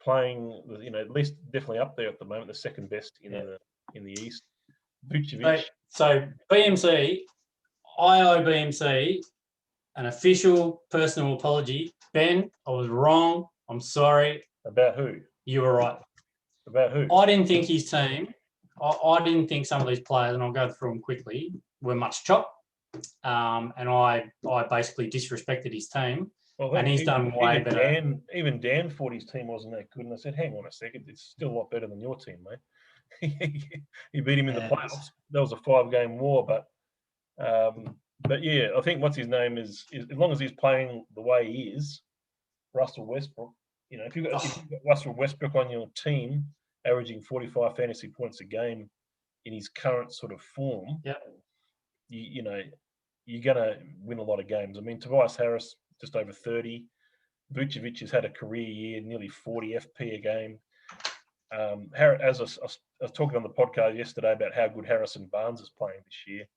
A: playing, at least definitely up there at the moment, the second best in the East. Vucevic.
B: So BMC, I owe BMC an official personal apology. Ben, I was wrong. I'm sorry.
A: About who?
B: You were right.
A: About who?
B: I didn't think his team, I didn't think some of these players, and I'll go through them quickly, were much chop. And I basically disrespected his team.
A: Well,
B: and he's done way better.
A: Even Dan thought his team wasn't that good, and I said, hang on a second, it's still a lot better than your team, mate. He beat him in the playoffs. That was a 5-game war, but I think what's his name is as long as he's playing the way he is, Russell Westbrook. If you've got Russell Westbrook on your team, averaging 45 fantasy points a game in his current sort of form, you're gonna win a lot of games. I mean, Tobias Harris just over 30. Vucevic has had a career year, nearly 40 FP a game. As I was talking on the podcast yesterday about how good Harrison Barnes is playing this year.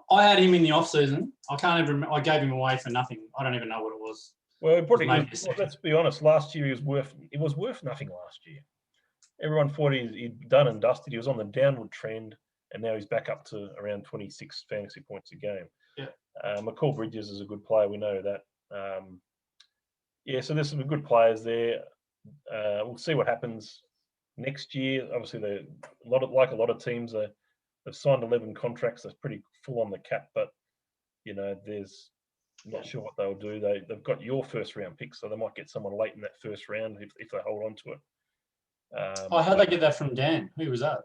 B: I had him in the off season. I can't even remember. I gave him away for nothing. I don't even know what it was.
A: Well, let's be honest. Last year it was worth nothing last year. Everyone thought he'd done and dusted. He was on the downward trend, and now he's back up to around 26 fantasy points a game.
B: Yeah.
A: McCall Bridges is a good player. We know that. So there's some good players there. We'll see what happens next year. Obviously, a lot of teams, they've signed 11 contracts. That's pretty full on the cap, but there's not sure what they'll do. They've got your first round pick, so they might get someone late in that first round if they hold on to it.
B: How'd they get that from Dan? Who was that?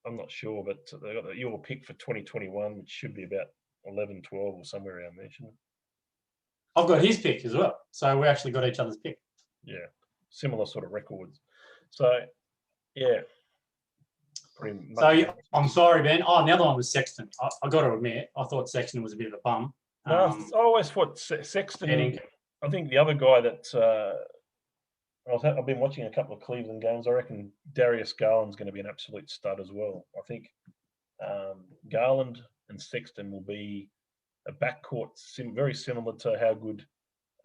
A: I'm not sure, but they got your pick for 2021, which should be about 11, 12 or somewhere around there, shouldn't it?
B: I've got his pick as well, so we actually got each other's pick.
A: Yeah, similar sort of records. So, yeah.
B: So I'm sorry, Ben. Oh, the other one was Sexton. I got to admit, I thought Sexton was a bit of a bum.
A: No, I always thought Sexton. I think the other guy that I've been watching a couple of Cleveland games. I reckon Darius Garland's going to be an absolute stud as well. I think Garland and Sexton will be a backcourt very similar to how good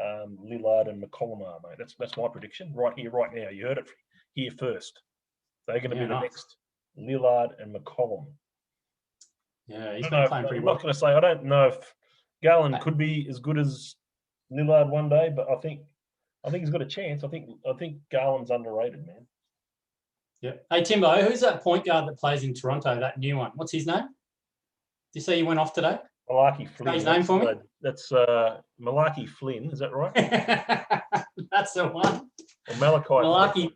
A: Lillard and McCollum are, mate. That's my prediction right here, right now. You heard it here first. They're going to be the next Lillard and McCollum.
B: Yeah, he's been playing pretty well.
A: I'm not going to say I don't know if Garland could be as good as Lillard one day, but I think he's got a chance. I think Garland's underrated, man.
B: Yeah. Hey Timbo, who's that point guard that plays in Toronto? That new one. What's his name? Did you say he went off today?
A: Malachi Flynn.
B: Say his name for me.
A: That's Malachi Flynn. Is that right?
B: That's the one.
A: Or Malachi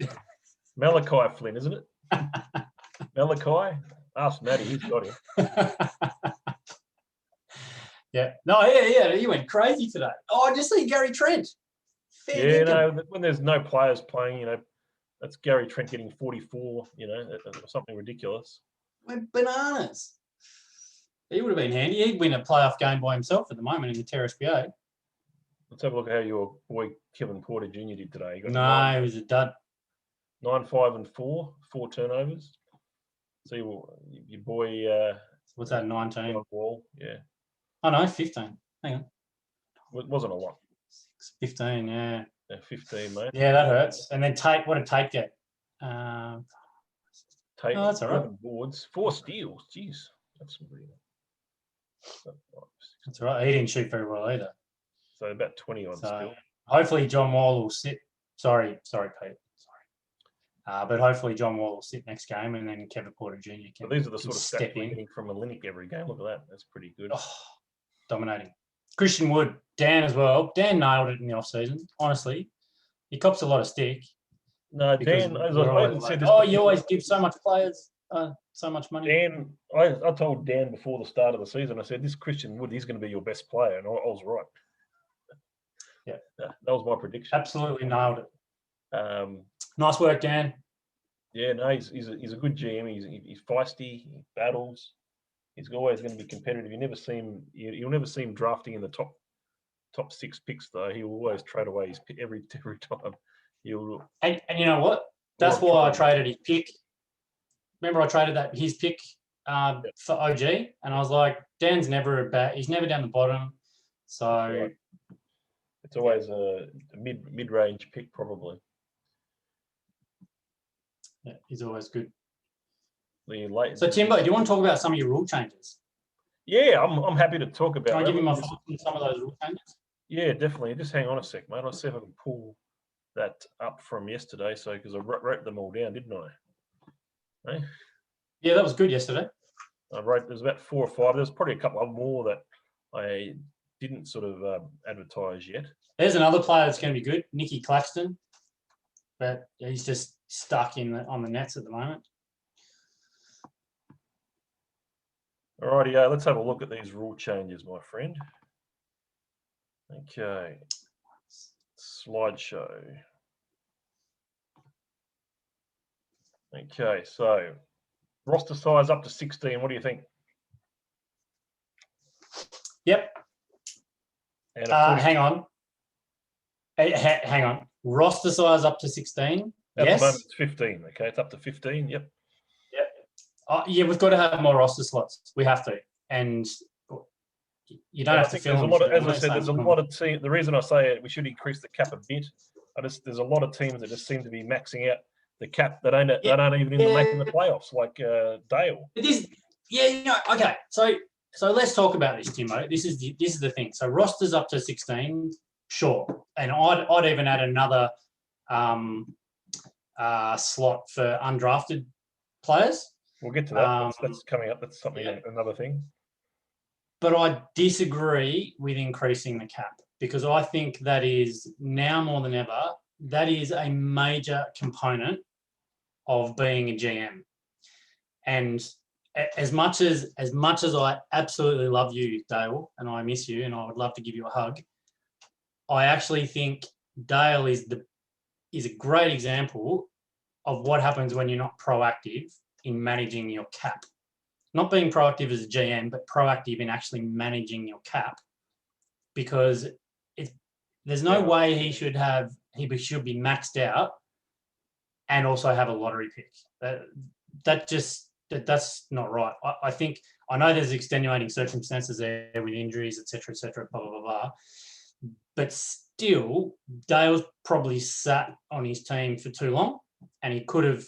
A: Flynn, isn't it? Malachi. Ask Matty. He's got him.
B: Yeah. No, yeah. He went crazy today. Oh, I just see Gary Trent.
A: When there's no players playing, that's Gary Trent getting 44, something ridiculous.
B: went bananas. He would have been handy. He'd win a playoff game by himself at the moment in the TRSBA.
A: Let's have a look at how your boy Kevin Porter Jr. did today. He got
B: No, he was a dud.
A: 9, 5, and 4 turnovers. So your boy.
B: What's that? 19.
A: Wall, yeah.
B: Oh no, 15. Hang on.
A: It wasn't a lot.
B: 15, yeah.
A: 15, mate.
B: Yeah, that hurts. And then Tate, what did Tate get?
A: Tate,
B: that's all right.
A: 11 boards, 4 steals. Jeez, that's really.
B: That's all right. He didn't shoot very well either.
A: So about 20 on still.
B: Hopefully John Wall will sit. Sorry, Pete. Sorry. But hopefully John Wall will sit next game, and then Kevin Porter Jr. can.
A: But these are the sort of
B: step
A: stats we're
B: in
A: getting from Olynyk every game. Look at that. That's pretty good.
B: Oh, dominating. Christian Wood, Dan as well. Dan nailed it in the off-season. Honestly, he cops a lot of stick.
A: No, Dan. As I said this
B: you always give so much players so much money.
A: Dan, I told Dan before the start of the season. I said this Christian Wood, he's going to be your best player, and I was right.
B: Yeah,
A: that was my prediction.
B: Absolutely nailed it. Nice work, Dan.
A: Yeah, no, he's a good GM. He's feisty. He battles. He's always going to be competitive. You'll never see him drafting in the top 6 picks though. He will always trade away his pick every time.
B: And you know what? That's why I traded his pick. Remember, I traded his pick for OG, and I was like, Dan's never he's never down the bottom. So
A: it's always a mid-range pick, probably.
B: Yeah, he's always good.
A: So
B: Timbo, do you want to talk about some of your rule changes?
A: Yeah, I'm happy to talk about.
B: Can I give you my thoughts on some of those rule changes?
A: Yeah, definitely. Just hang on a sec, mate. I'll see if I can pull that up from yesterday. So because I wrote them all down, didn't I? Hey?
B: Yeah, that was good yesterday.
A: There's about 4 or 5. There's probably a couple of more that I didn't sort of advertise yet.
B: There's another player that's going to be good, Nicky Claxton, but he's just stuck on the nets at the moment.
A: Alrighty, let's have a look at these rule changes, my friend. Okay, slideshow. Okay, so roster size up to 16. What do you think?
B: Yep.
A: And
B: hang on. Hang on. Roster size up to 16.
A: At
B: yes.
A: the moment, it's 15. Okay, it's up to 15. Yep.
B: Yeah, we've got to have more roster slots. We have to, and you don't have to fill them.
A: As I said, there's a lot of teams. The reason I say we should increase the cap a bit. There's a lot of teams that just seem to be maxing out the cap that aren't even making the playoffs, like Dale.
B: Okay. So let's talk about this, Timo. This is the thing. So rosters up to 16, sure, and I'd even add another slot for undrafted players.
A: We'll get to that. That's coming up. That's another thing.
B: But I disagree with increasing the cap because I think that is now more than ever, that is a major component of being a GM. And as much as I absolutely love you, Dale, and I miss you, and I would love to give you a hug, I actually think Dale is a great example of what happens when you're not proactive in managing your cap. Not being proactive as a GM, but proactive in actually managing your cap, because there's no way he should be maxed out and also have a lottery pick. That's not right. I think I know there's extenuating circumstances there with injuries, et cetera, blah, blah, blah, blah. But still, Dale's probably sat on his team for too long, and he could have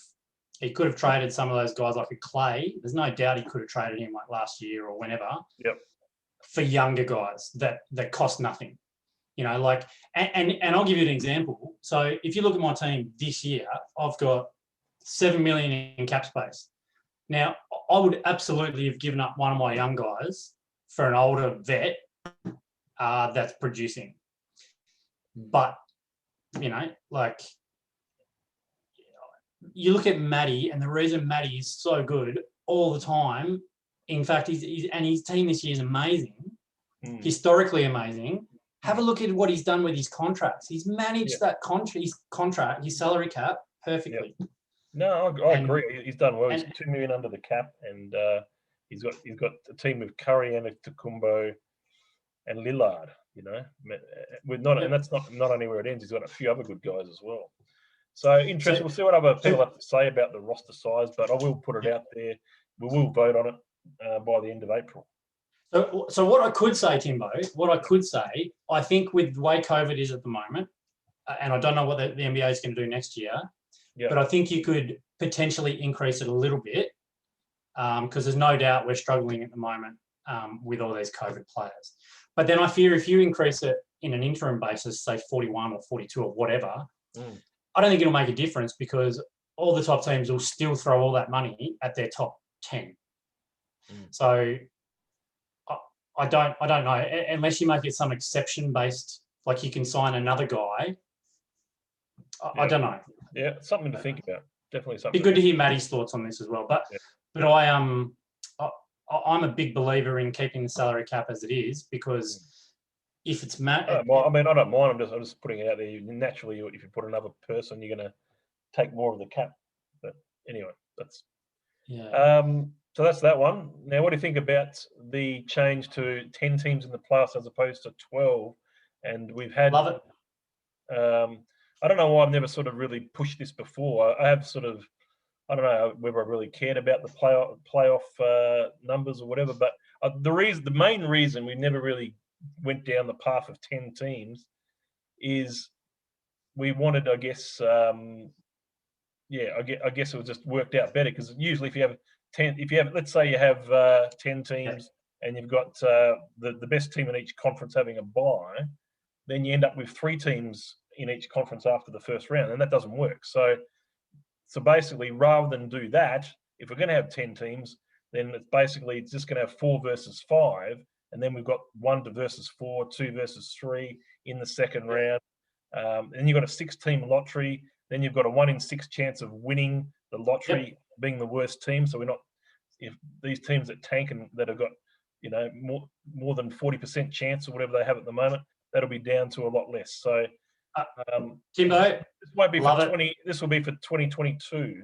B: traded some of those guys like a Clay. There's no doubt he could have traded him like last year or whenever.
A: Yep.
B: For younger guys that cost nothing. And I'll give you an example. So if you look at my team this year, I've got $7 million in cap space. Now, I would absolutely have given up one of my young guys for an older vet that's producing. But, you look at Matty, and the reason Matty is so good all the time, in fact, his team this year is amazing, historically amazing. Have a look at what he's done with his contracts. He's managed that his salary cap perfectly.
A: Yep. No, I
B: And-
A: agree. He's done well. He's
B: and-
A: $2 million under the cap, and he's got a team with Curry and Tacumbo and Lillard. You know, with not, and that's not only where it ends. He's got a few other good guys as well. So interesting. We'll see what other people have to say about the roster size, but I will put it out there. We will vote on it by the end of April.
B: So what I could say, Timbo, I think with the way COVID is at the moment, and I don't know what the NBA is going to do next year, but I think you could potentially increase it a little bit because there's no doubt we're struggling at the moment with all these COVID players. But then I fear if you increase it in an interim basis, say 41 or 42 or whatever, I don't think it'll make a difference because all the top teams will still throw all that money at their top 10. So I don't know, unless you make it some exception based, like you can sign another guy. I don't know.
A: Yeah, something to think about. Definitely something.
B: It'd be good to hear Matty's thoughts on this as well. But I'm a big believer in keeping the salary cap as it is because if it's I don't
A: mind. I'm just putting it out there. Naturally, if you put another person, you're going to take more of the cap. But anyway, that's so that's that one. Now, what do you think about the change to 10 teams in the playoffs as opposed to 12? And we've had
B: love it.
A: I don't know why I've never sort of really pushed this before. I have sort of, I don't know whether I really cared about the playoff numbers or whatever. But the main reason we never really went down the path of 10 teams is we wanted, I guess, I guess it was just worked out better because usually if you have let's say you have 10 teams and you've got the best team in each conference having a bye, then you end up with 3 teams in each conference after the first round, and that doesn't work. So basically, rather than do that, if we're going to have 10 teams, then it's just going to have 4 versus 5, and then we've got 1 versus 4, 2 versus 3 in the second round. And you've got a 6-team lottery. Then you've got a 1 in 6 chance of winning the lottery, being the worst team. So if these teams that tank and that have got, more than 40% chance or whatever they have at the moment, that'll be down to a lot less. So
B: Timbo,
A: this won't be for 20. This will be for 2022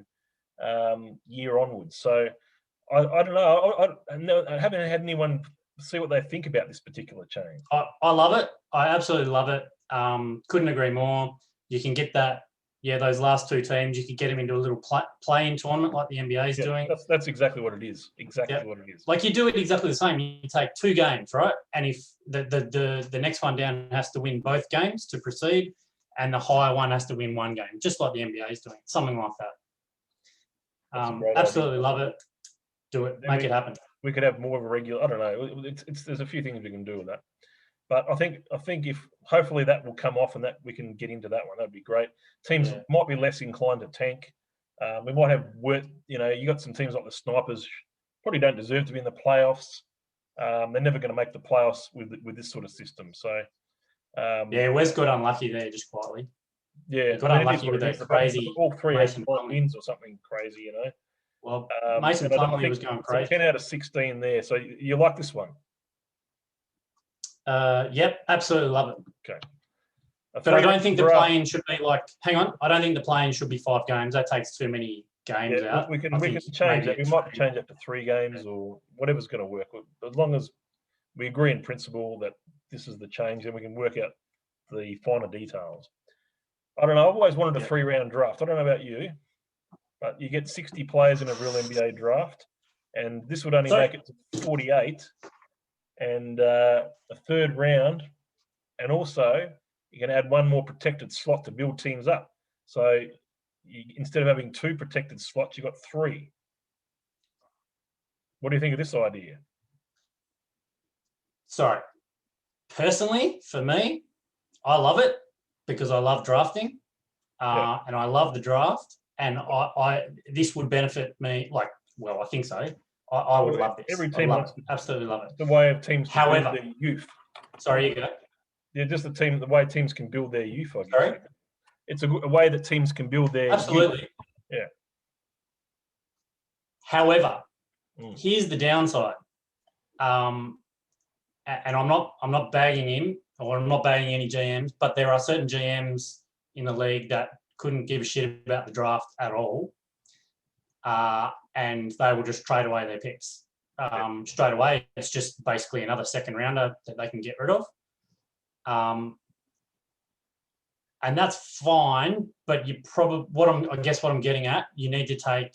A: year onwards. So I don't know. I haven't had anyone see what they think about this particular change.
B: I love it. I absolutely love it. Couldn't agree more. You can get that. Yeah, those last 2 teams, you could get them into a little play-in tournament like the NBA is doing.
A: That's exactly what it is. What it is.
B: Like you do it exactly the same. You take 2 games, right? And if the next one down has to win both games to proceed, and the higher one has to win 1 game, just like the NBA is doing, something like that. Absolutely love it. Do it. Make it happen.
A: We could have more of a regular. I don't know. There's a few things we can do with that. But I think if hopefully that will come off and that we can get into that one, that'd be great. Teams might be less inclined to tank. We might have you got some teams like the Snipers probably don't deserve to be in the playoffs. They're never going to make the playoffs with this sort of system. So
B: Wes got unlucky there just quietly.
A: Yeah,
B: he got unlucky with that crazy.
A: All 3 had 5 wins or something crazy,
B: Well, Mason Plumlee was going crazy.
A: 10 out of 16 there. So you like this one?
B: Yep, absolutely love it.
A: Okay.
B: But I don't think the play-in should be I don't think the play-in should be 5 games. That takes too many games out.
A: We can change that. We might change that to 3 games or whatever's going to work. As long as we agree in principle that this is the change, then we can work out the finer details. I don't know. I've always wanted a 3-round draft. I don't know about you, but you get 60 players in a real NBA draft, and this would only make it to 48. And a 3rd round, and also you can add 1 more protected slot to build teams up. So instead of having 2 protected slots, you've got 3. What do you think of this idea?
B: Sorry. Personally, for me, I love it because I love drafting and I love the draft. And this would benefit me, I think so. I would love this.
A: Every team
B: absolutely love it.
A: The way of teams can
B: build
A: their youth.
B: Sorry, you go.
A: Yeah, just the way teams can build their youth, I guess.
B: Sorry?
A: It's a way that teams can build their
B: absolutely.
A: Youth. Yeah.
B: However, here's the downside. And I'm not bagging him or I'm not bagging any GMs, but there are certain GMs in the league that couldn't give a shit about the draft at all. and they will just trade away their picks. Straight away, it's just basically another second rounder that they can get rid of. And that's fine, but you probably what I'm getting at, you need to take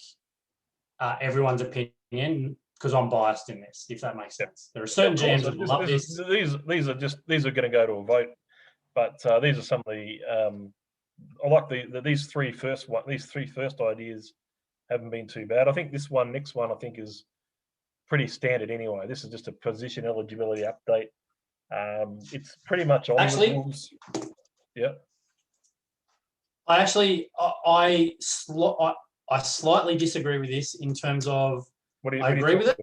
B: everyone's opinion because I'm biased in this, if that makes sense. There are certain GMs that love this.
A: These are going to go to a vote, but these are some of the I like these three first ideas haven't been too bad. I think this next one, I think is pretty standard anyway. This is just a position eligibility update. It's pretty much on the rules. Yeah.
B: I slightly disagree with this in terms of I agree with it,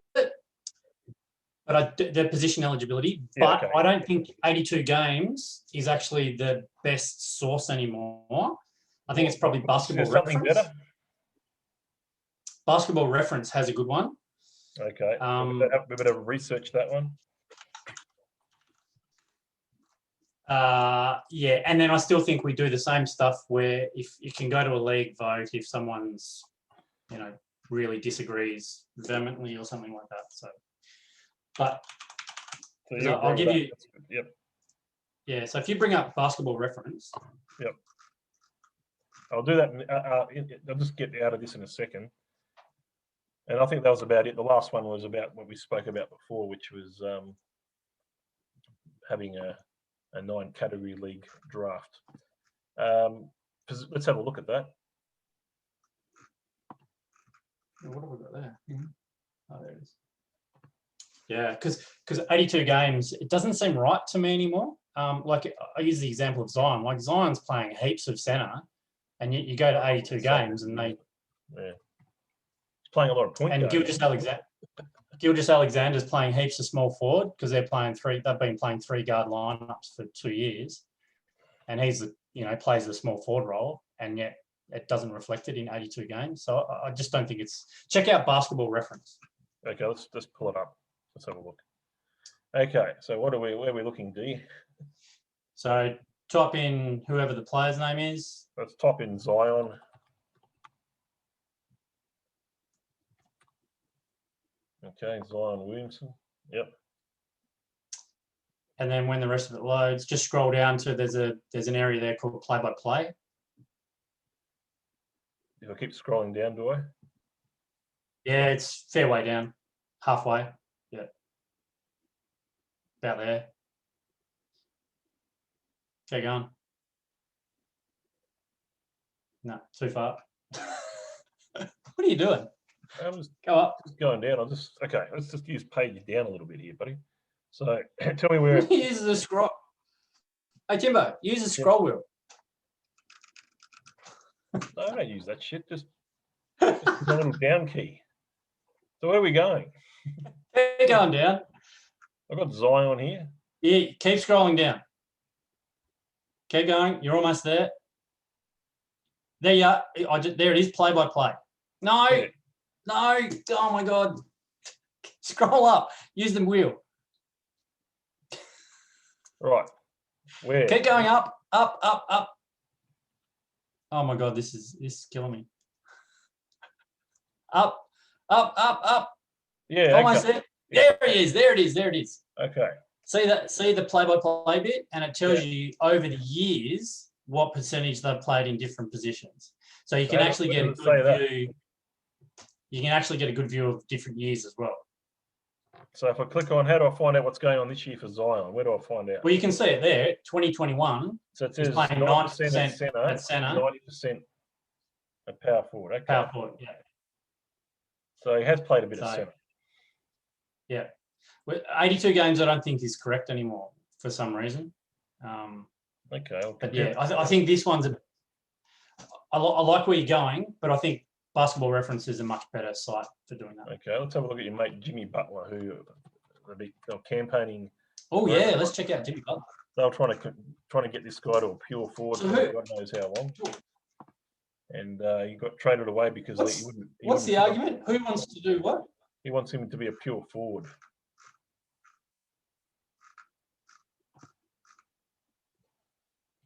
B: but the position eligibility. But I don't think 82 games is actually the best source anymore. I think it's probably Basketball Reference. Better? Basketball Reference has a good one.
A: Okay. We better research that one.
B: Yeah, and then I still think we do the same stuff where if you can go to a league vote if someone's, really disagrees vehemently or something like that. So I'll give you.
A: Yep.
B: Yeah. So if you bring up Basketball Reference.
A: Yep. I'll do that. I'll just get out of this in a second. And I think that was about it. The last one was about what we spoke about before, which was having a 9-category league draft. Let's have a look at that.
B: What have we got there? Oh, there it is. Yeah, because 82 games, it doesn't seem right to me anymore. Like I use the example of Zion. Like Zion's playing heaps of centre, and yet you go to 82 games and they.
A: Yeah. He's playing a lot of point
B: and Gilgeous Alexander's playing heaps of small forward because they've been playing 3-guard lineups for 2 years, and he's plays the small forward role, and yet it doesn't reflect it in 82 games. So I just don't think it's. Check out Basketball Reference.
A: Okay, let's just pull it up. Let's have a look. Okay, so where are we looking, D?
B: So type in whoever the player's name is.
A: Let's type in Zion. Okay, Zion Williamson. Yep.
B: And then when the rest of it loads, just scroll down to there's an area there called play-by-play.
A: If I keep scrolling down, do I?
B: Yeah, it's fair way down, halfway. Yeah, about there. Keep going. No, too far. What are you doing?
A: I'm just
B: go up.
A: Just going down. Let's just use page down a little bit here, buddy. So tell me where.
B: Use the scroll. Hey Timbo, use the scroll wheel.
A: No, I don't use that shit. Just a little down key. So where are we going?
B: Keep going down.
A: I've got Zion here.
B: Yeah, keep scrolling down. Keep going. You're almost there. There you are. There it is. Play by play. No. Yeah. No. Oh my God. Scroll up. Use the wheel.
A: Right. Where?
B: Keep going up. Up. Up. Up. Oh my God. This is killing me. Up. Up. Up. Up.
A: Yeah.
B: Almost there. There it is. There it is. There it is.
A: Okay.
B: See the play-by-play bit, and it tells you over the years what percentage they've played in different positions. So you can actually get a good view. You can actually get a good view of different years as well.
A: So if I click on, how do I find out what's going on this year for Zion? Where do I find out?
B: Well, you can see it there. 2021.
A: So it says
B: 90%
A: at centre, 90% at power forward. Okay.
B: Power forward, yeah.
A: So he has played a bit of centre.
B: Yeah. 82 games I don't think is correct anymore for some reason.
A: Okay.
B: But yeah, I think this one's I like where you're going, but I think Basketball Reference is a much better site for doing that.
A: Okay, let's have a look at your mate Jimmy Butler, who they're campaigning.
B: Oh yeah, let's check out Jimmy Butler.
A: They were trying to get this guy to a pure forward for God knows how long. And he got traded away because he wouldn't.
B: What's the argument? Who wants to do what?
A: He wants him to be a pure forward.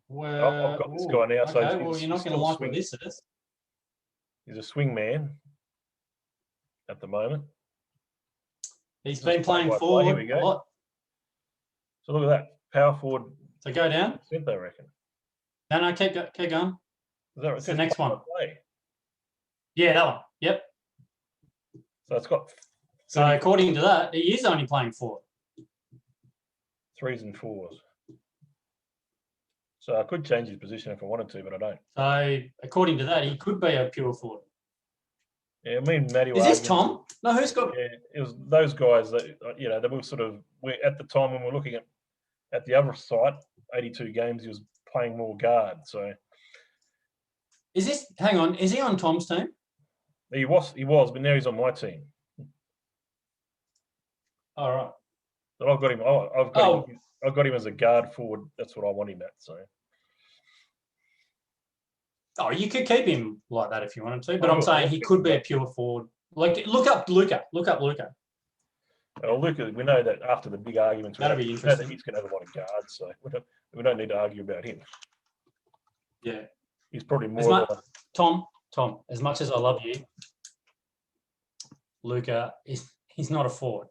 B: Well,
A: I've got this guy now.
B: Okay, well, you're not going to like what this is.
A: He's a swing man. at the moment.
B: He's been playing forward
A: Here we go.
B: a lot.
A: So look at that. Power forward.
B: So go down.
A: They reckon.
B: No, keep going.
A: It's
B: the next one.
A: Play.
B: Yeah, that one. Yep.
A: So it's got.
B: So according to that, he is only playing forward.
A: 3s and 4s. So I could change his position if I wanted to, but I don't.
B: So according to that, he could be a pure forward.
A: Yeah, me and Matty were
B: Is this Tom? No, who's got?
A: Yeah, it was those guys that they were sort of. At the time when we're looking at the other site, 82 games, he was playing more guard. So
B: is this? Hang on, is he on Tom's team?
A: He was, but now he's on my team.
B: All right.
A: But I've got him. I've got him as a guard forward. That's what I want him at. So.
B: Oh, you could keep him like that if you wanted to, but I'm saying he could be a pure forward. Like, look up Luca.
A: Well, Luca, we know that after the big arguments,
B: that'll be interesting.
A: He's going to have a lot of guards, so we don't need to argue about him.
B: Yeah,
A: he's probably more.
B: Tom. As much as I love you, Luca he's not a forward.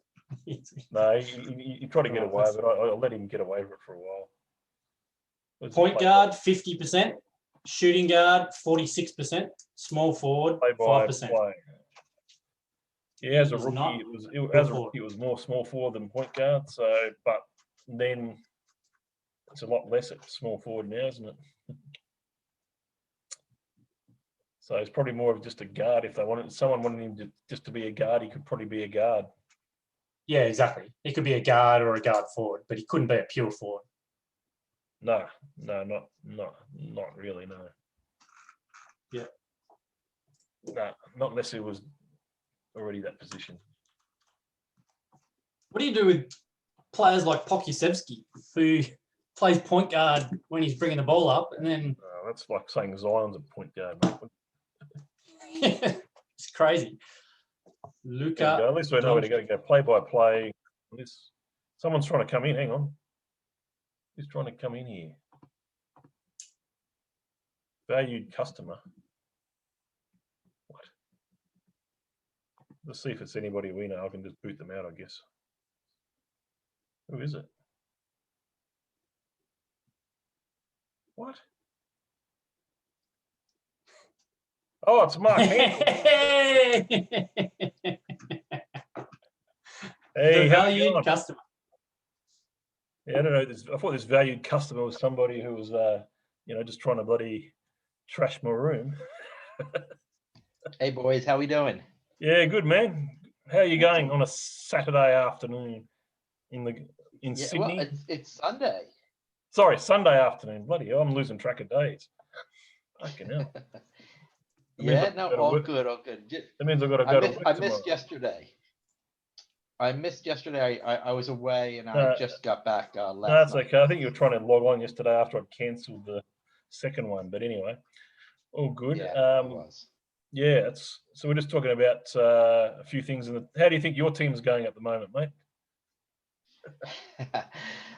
A: No, he tried to get away with it. I'll let him get away with it for a while.
B: Point guard 50%. Shooting guard, 46%. Small forward, 5%.
A: Yeah, as a rookie, it was more small forward than point guard. So, but then it's a lot less at small forward now, isn't it? So it's probably more of just a guard. If someone wanted him just to be a guard, he could probably be a guard.
B: Yeah, exactly. He could be a guard or a guard forward, but he couldn't be a pure forward.
A: No, not really, no.
B: Yeah.
A: No, not unless it was already that position.
B: What do you do with players like Pokusevski, who plays point guard when he's bringing the ball up, and then...
A: that's like saying Zion's a point guard.
B: It's crazy. Luca...
A: At least we know where to go play-by-play. Someone's trying to come in, hang on. Who's trying to come in here? Valued customer. What? Let's see if it's anybody we know. I can just boot them out, I guess. Who is it? What? Oh, it's Mark Handel. Hey,
B: valued customer.
A: Yeah, I don't know. I thought this valued customer was somebody who was, just trying to bloody trash my room.
C: Hey, boys, how we doing?
A: Yeah, good, man. How are you going on a Saturday afternoon in Sydney?
C: Well, it's Sunday.
A: Sorry, Sunday afternoon. Bloody hell, I'm losing track of days. Fucking hell.
C: All good.
A: That means I've got to go to work
C: I missed yesterday. I was away and I just got back last night.
A: That's okay. I think you were trying to log on yesterday after I'd cancelled the second one. But anyway, all good.
C: Yeah, it was.
A: Yeah, so we're just talking about a few things. How do you think your team's going at the moment, mate?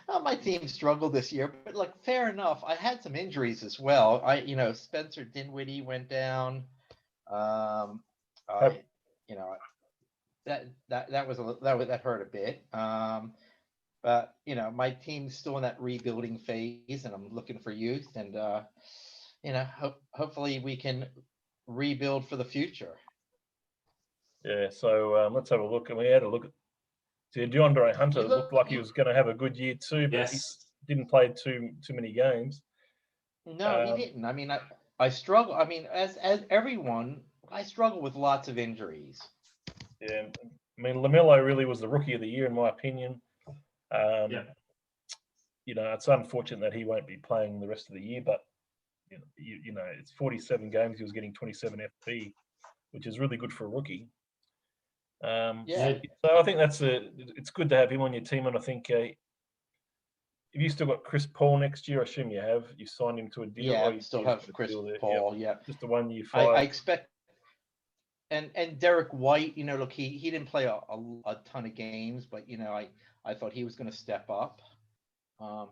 C: Well, my team struggled this year, but fair enough. I had some injuries as well. Spencer Dinwiddie went down. That hurt a bit. But my team's still in that rebuilding phase, and I'm looking for youth, and hopefully we can rebuild for the future.
A: Yeah. So let's have a look. And we had a look at DeAndre Hunter. It looked like he was going to have a good year too, but he didn't play too many games.
C: No, he didn't. I mean, I struggle. I mean, as everyone, I struggle with lots of injuries.
A: Yeah, I mean, LaMelo really was the rookie of the year in my opinion. It's unfortunate that he won't be playing the rest of the year, but it's 47 games. He was getting 27 FP, which is really good for a rookie. So I think it's good to have him on your team, and I think if you still got Chris Paul next year, I assume you have. You signed him to a deal.
C: Yeah, I still have Chris Paul. Yeah,
A: just the 1 year.
C: I expect. And Derek White, look, he didn't play a ton of games, but I thought he was going to step up. I'm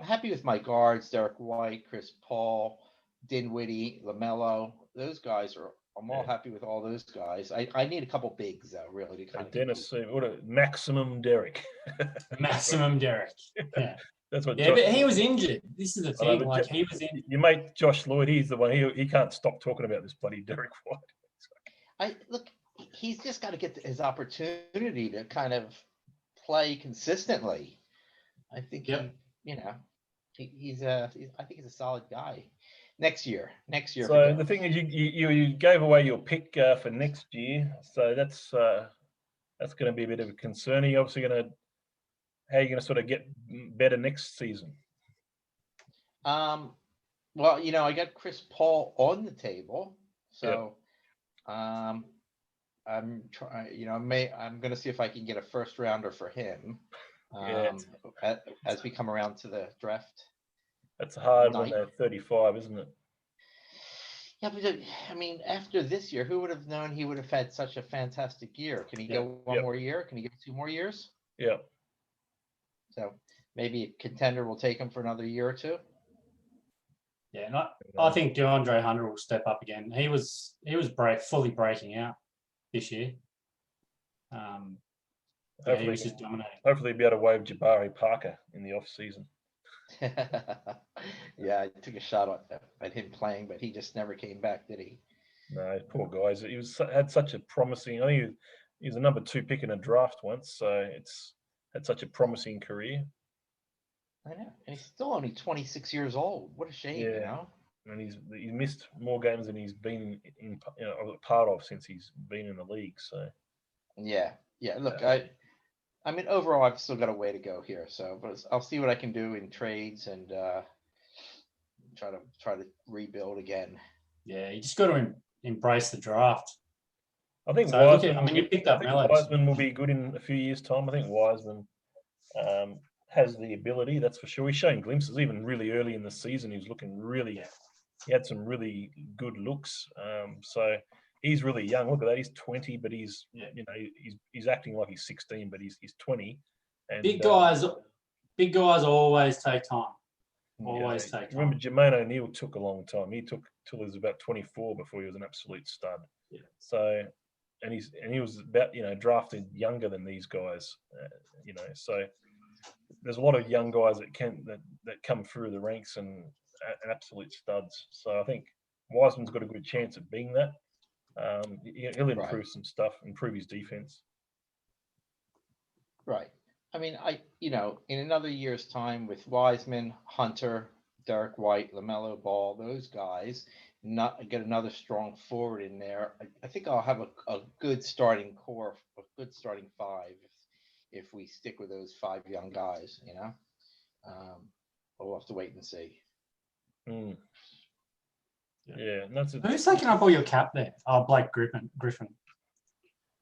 C: happy with my guards: Derek White, Chris Paul, Dinwiddie, LaMelo. Those guys are I'm all happy with all those guys. I need a couple bigs though, really, to kind of.
A: Dennis, what a maximum Derek.
B: Maximum Derek. Yeah.
A: That's what.
B: Yeah,
A: Josh,
B: but he was injured. This is the
A: I know,
B: thing.
A: but
B: Like he was in.
A: your mate Josh Lloyd, he's the one. He can't stop talking about this bloody Derek White.
C: Look. He's just got to get his opportunity to kind of play consistently. I think
B: Yep.
C: he's I think he's a solid guy. Next year.
A: So the thing is, you gave away your pick for next year, so that's going to be a bit of a concern. Are you obviously how are you going to sort of get better next season?
C: Well, I got Chris Paul on the table, so I'm trying. I'm going to see if I can get a first rounder for him. As we come around to the draft.
A: That's hard when they're 35, isn't it?
C: Yeah, but I mean, after this year, who would have known he would have had such a fantastic year? Can he go one more year? Can he get 2 more years?
A: Yeah.
C: So maybe a contender will take him for another year or 2.
B: Yeah, and I think DeAndre Hunter will step up again. He was fully breaking out this year.
A: Hopefully,
B: he was just dominating.
A: Hopefully, he'll be able to waive Jabari Parker in the off season.
C: Yeah, I took a shot at him playing, but he just never came back, did he?
A: No, poor guys. He had such a promising. I think he was a number 2 pick in a draft once, so it's had such a promising career.
C: I know, and he's still only 26 years old. What a shame,
A: And he's missed more games than he's been in part of since he's been in the league. So
C: yeah. Look, I mean, overall, I've still got a way to go here. So, but I'll see what I can do in trades and try to rebuild again.
B: Yeah, you just got to embrace the draft.
A: I think
B: you picked up
A: Wiseman will be good in a few years' time. I think Wiseman has the ability, that's for sure. He's showing glimpses, even really early in the season. He was looking really. He had some really good looks. So he's really young. Look at that. He's 20, but he's acting like he's 16, but he's 20. And
B: big guys always take time. Always take time.
A: Remember, Jermaine O'Neal took a long time. He took till he was about 24 before he was an absolute stud.
B: Yeah.
A: So, and he was about drafted younger than these guys. So there's a lot of young guys that come through the ranks and absolute studs. So I think Wiseman's got a good chance of being that. He'll improve some stuff, improve his defense.
C: Right. I mean, in another year's time with Wiseman, Hunter, Derek White, LaMelo Ball, those guys, not get another strong forward in there. I think I'll have a good starting core, a good starting 5 if we stick with those 5 young guys. We'll have to wait and see.
A: Yeah, and that's
B: who's taking up all your cap there? Oh, Blake Griffin.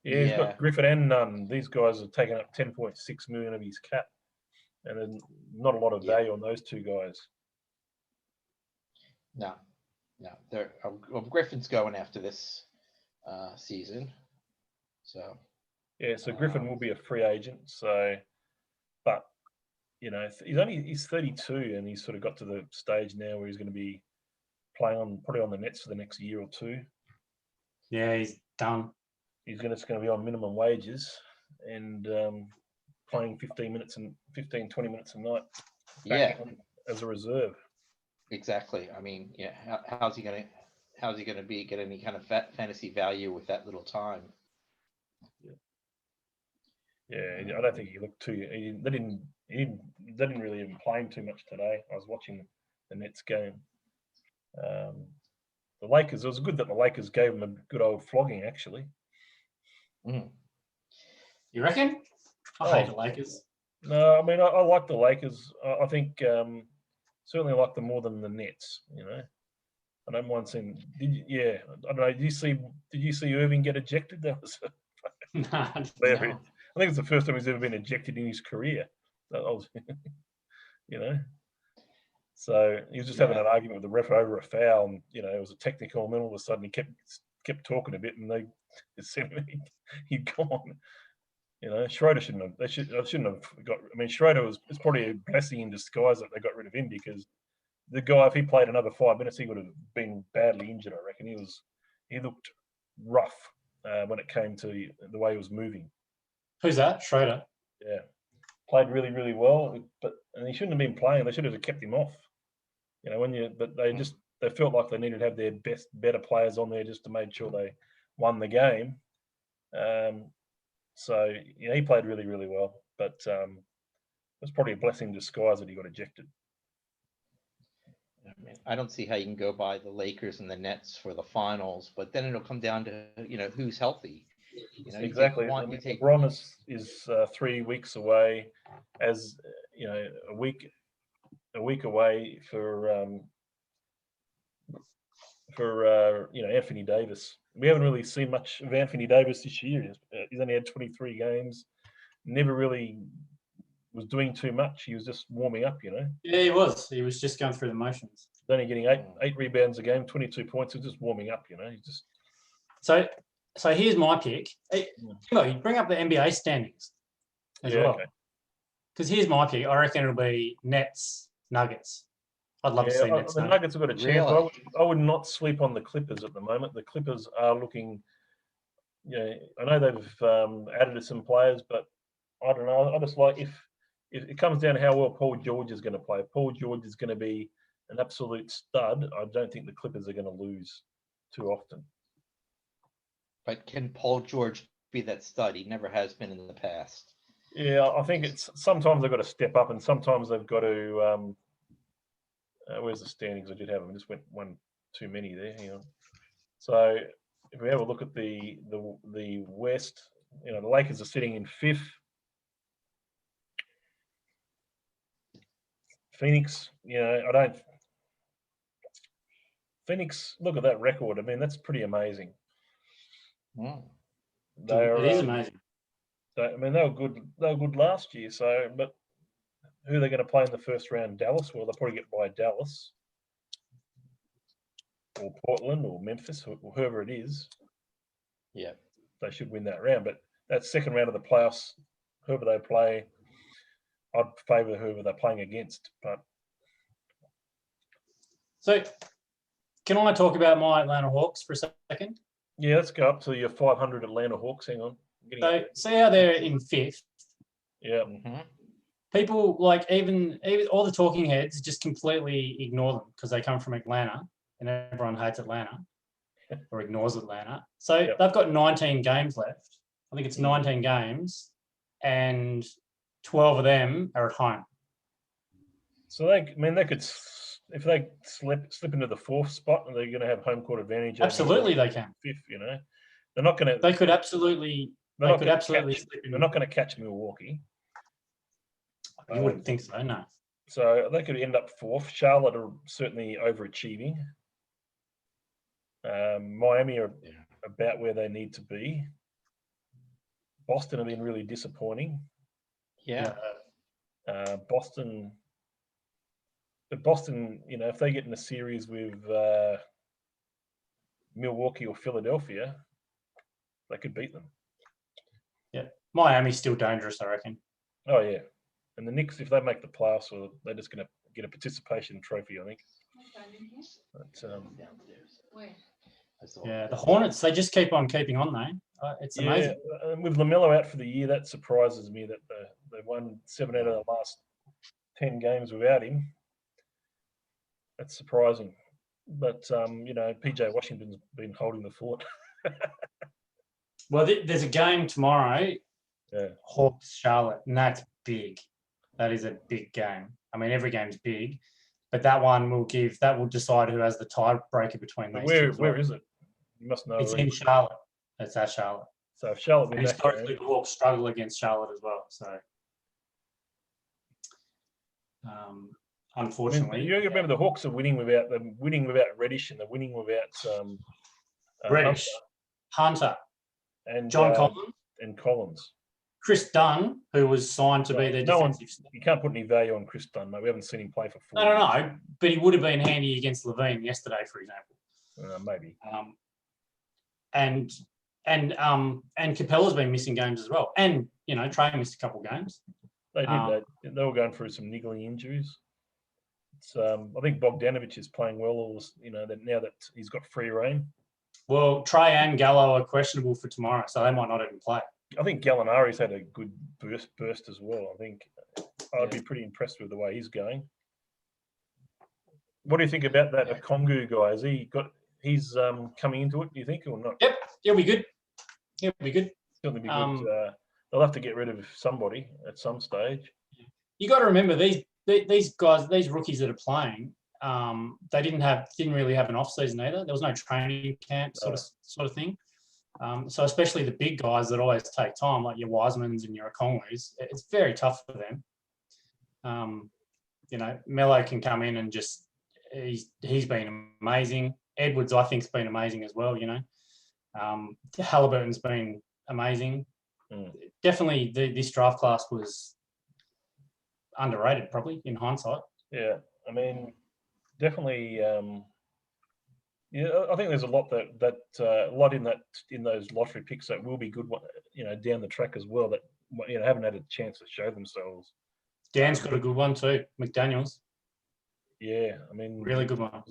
A: Yeah, he's got Griffin and these guys are taking up 10.6 million of his cap, and there's not a lot of value on those 2 guys.
C: No. Griffin's going after this season, so.
A: Yeah, so Griffin will be a free agent. So, but he's 32, and he's sort of got to the stage now where he's going to be playing probably on the Nets for the next year or 2.
B: Yeah, he's done.
A: He's going to be on minimum wages and playing 20 minutes a night. As a reserve.
C: Exactly. I mean, how's he going to get any kind of fantasy value with that little time?
A: Yeah, I don't think he looked too. They didn't really even play him too much today. I was watching the Nets game. The Lakers. It was good that the Lakers gave him a good old flogging, actually.
B: You reckon? I hate the Lakers.
A: No, I mean I like the Lakers. I think certainly like them more than the Nets. I don't mind seeing. I don't know. Did you see Irving get ejected? That was.
B: No.
A: I think it's the first time he's ever been ejected in his career. So he was just having an argument with the ref over a foul, and it was a technical, and then all of a sudden he kept talking a bit, and they said he'd gone. Schroeder shouldn't have. I shouldn't have got. I mean, Schroeder it's probably a blessing in disguise that they got rid of him, because the guy, if he played another 5 minutes, he would have been badly injured. I reckon he looked rough when it came to the way he was moving.
B: Who's that? Schroeder.
A: Yeah, played really, really well, and he shouldn't have been playing. They should have kept him off. But they felt like they needed to have their better players on there just to make sure they won the game. So he played really, really well, but it was probably a blessing in disguise that he got ejected.
C: I don't see how you can go by the Lakers and the Nets for the finals, but then it'll come down to who's healthy.
A: Exactly. LeBron is 3 weeks away, as a week away for Anthony Davis. We haven't really seen much of Anthony Davis this year. He's only had 23 games. Never really was doing too much. He was just warming up,
B: Yeah, he was. He was just going through the motions.
A: He's only getting eight rebounds a game, 22 points. He was just warming up, He just.
B: So here's my pick. You bring up the NBA standings as well. Because here's my pick. I reckon it'll be Nets, Nuggets. I'd love to see Nets.
A: The Nuggets have got a chance. Really? I would not sleep on the Clippers at the moment. The Clippers are looking. I know they've added some players, but I don't know. I just like if it comes down to how well Paul George is going to play. If Paul George is going to be an absolute stud, I don't think the Clippers are going to lose too often.
C: But can Paul George be that stud? He never has been in the past.
A: Yeah, I think it's sometimes they've got to step up, and sometimes they've got to. Where's the standings? I did have them. I just went one too many there. So if we have a look at the West, the Lakers are sitting in 5th. Phoenix, Phoenix, look at that record. I mean, that's pretty amazing.
B: It is amazing.
A: They were good. They were good last year. So, but who are they going to play in the first round? Dallas. Well, they'll probably get by Dallas, or Portland, or Memphis, or whoever it is.
C: Yeah,
A: they should win that round. But that second round of the playoffs, whoever they play, I'd favour whoever they're playing against. But
B: so, can I talk about my Atlanta Hawks for a second?
A: Yeah, let's go up to your 500 Atlanta Hawks. Hang on.
B: So, see how they're in 5th?
A: Yeah.
C: Mm-hmm.
B: People even all the talking heads just completely ignore them because they come from Atlanta and everyone hates Atlanta or ignores Atlanta. So they've got 19 games left. I think it's 19 games and 12 of them are at home.
A: So they could, if they slip into the 4th spot, they're going to have home court advantage.
B: Absolutely, they can.
A: 5th, they're not going to.
B: They could absolutely. They're not
A: going to catch Milwaukee.
B: You wouldn't think so, no.
A: So they could end up 4th. Charlotte are certainly overachieving. Miami are about where they need to be. Boston have been really disappointing.
C: Yeah.
A: Boston, if they get in a series with Milwaukee or Philadelphia, they could beat them.
B: Yeah. Miami's still dangerous, I reckon.
A: Oh, yeah. And the Knicks, if they make the playoffs, they're just going to get a participation trophy, I think. But,
B: yeah, the Hornets, they just keep on keeping on, though. It's amazing.
A: Yeah, with LaMelo out for the year, that surprises me that they won 7 out of the last 10 games without him. That's surprising. But, PJ Washington's been holding the fort.
B: Well, there's a game tomorrow, Hawks Charlotte, and that's big. That is a big game. I mean, every game's big, but that one will decide who has the tiebreaker between these two.
A: Where is it? You must know.
B: It's in Charlotte. It's at Charlotte.
A: So if Charlotte wins that
B: historically, the Hawks struggle against Charlotte as well. So, unfortunately,
A: you remember the Hawks are winning without Reddish, and they're winning without
B: Reddish, Hunter,
A: and
B: John Collins,
A: and Collins.
B: Chris Dunn, who was signed to be their defensive.
A: You can't put any value on Chris Dunn, mate. We haven't seen him play for 4
B: years. No, but he would have been handy against Levine yesterday, for example.
A: Maybe.
B: And Capella's been missing games as well, and Trey missed a couple of games.
A: They did. They were going through some niggling injuries. I think Bogdanovic is playing well. That now that he's got free reign.
B: Well, Trey and Gallo are questionable for tomorrow, so they might not even play.
A: I think Gallinari's had a good burst as well. I think I'd be pretty impressed with the way he's going. What do you think about that Okongu guy? He's coming into it, do you think, or not?
B: Yep, he'll be good. He'll be good.
A: Certainly be good. They'll have to get rid of somebody at some stage.
B: You got to remember these guys, these rookies that are playing, they didn't really have an off season either. There was no training camp sort of thing. So especially the big guys that always take time, like your Wisemans and your Okongus, it's very tough for them. Mello can come in and just he's been amazing. Edwards, I think, has been amazing as well. Halliburton's been amazing. Definitely, this draft class was underrated, probably in hindsight.
A: Yeah, I mean, definitely. I think there's a lot in those lottery picks that will be good, down the track as well. That haven't had a chance to show themselves.
B: Dan's got a good one too, McDaniels.
A: Yeah, I mean,
B: really good one.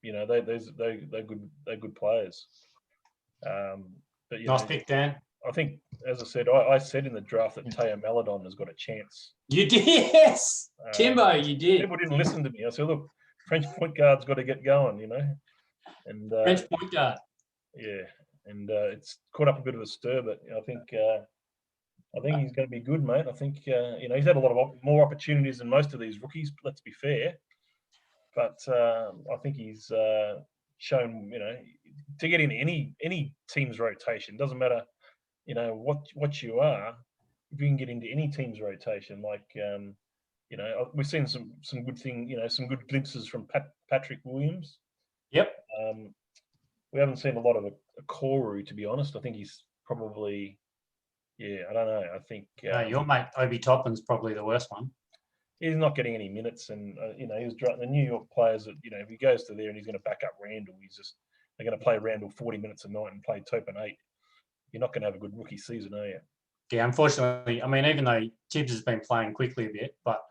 A: They're good players. But
B: nice pick, Dan.
A: I think, as I said, I said in the draft that Teo Maladon has got a chance.
B: You did, yes, Timbo, you did.
A: People didn't listen to me. I said, look, French point guard's got to get going, And
B: French point guard.
A: Yeah, and it's caught up a bit of a stir, but I think he's going to be good, mate. I think he's had a lot of more opportunities than most of these rookies. Let's be fair, but I think he's shown to get in any team's rotation. Doesn't matter what you are. If you can get into any team's rotation, like we've seen some good thing, some good glimpses from Patrick Williams.
B: Yep.
A: We haven't seen a lot of a Koru, to be honest. I think he's probably, I don't know. I think
B: your mate Obi Toppin's probably the worst one.
A: He's not getting any minutes, and he's the New York players that if he goes to there and he's going to back up Randall, they're going to play Randall 40 minutes a night and play Toppin 8. You're not going to have a good rookie season, are you?
B: Yeah, unfortunately. I mean, even though Tibbs has been playing quickly a bit, but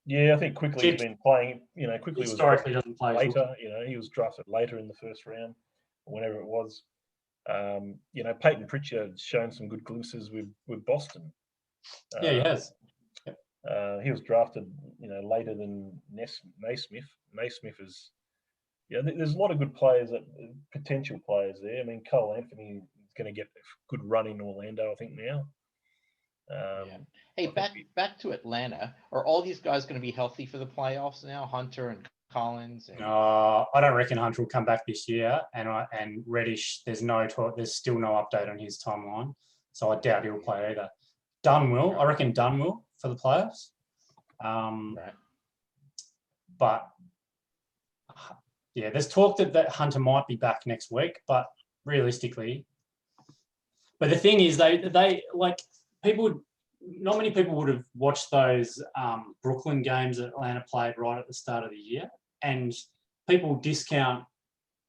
A: yeah, I think quickly he's been playing. Quickly
B: historically doesn't play
A: later. He was drafted later in the first round, or whenever it was. Peyton Pritchard has shown some good glimpses with Boston.
B: Yeah, he has.
A: He was drafted, later than Naismith. Naismith is, there's a lot of good players, potential players there. I mean, Cole Anthony is going to get a good run in Orlando, I think now.
C: Hey, back to Atlanta. Are all these guys going to be healthy for the playoffs now? Hunter and Collins.
B: I don't reckon Hunter will come back this year, and Reddish. There's still no update on his timeline, so I doubt he'll play either. Dunn will. I reckon Dunn will for the playoffs.
C: Right.
B: But there's talk that Hunter might be back next week, but realistically, but the thing is, they like people. Not many people would have watched those Brooklyn games that Atlanta played right at the start of the year, and people discount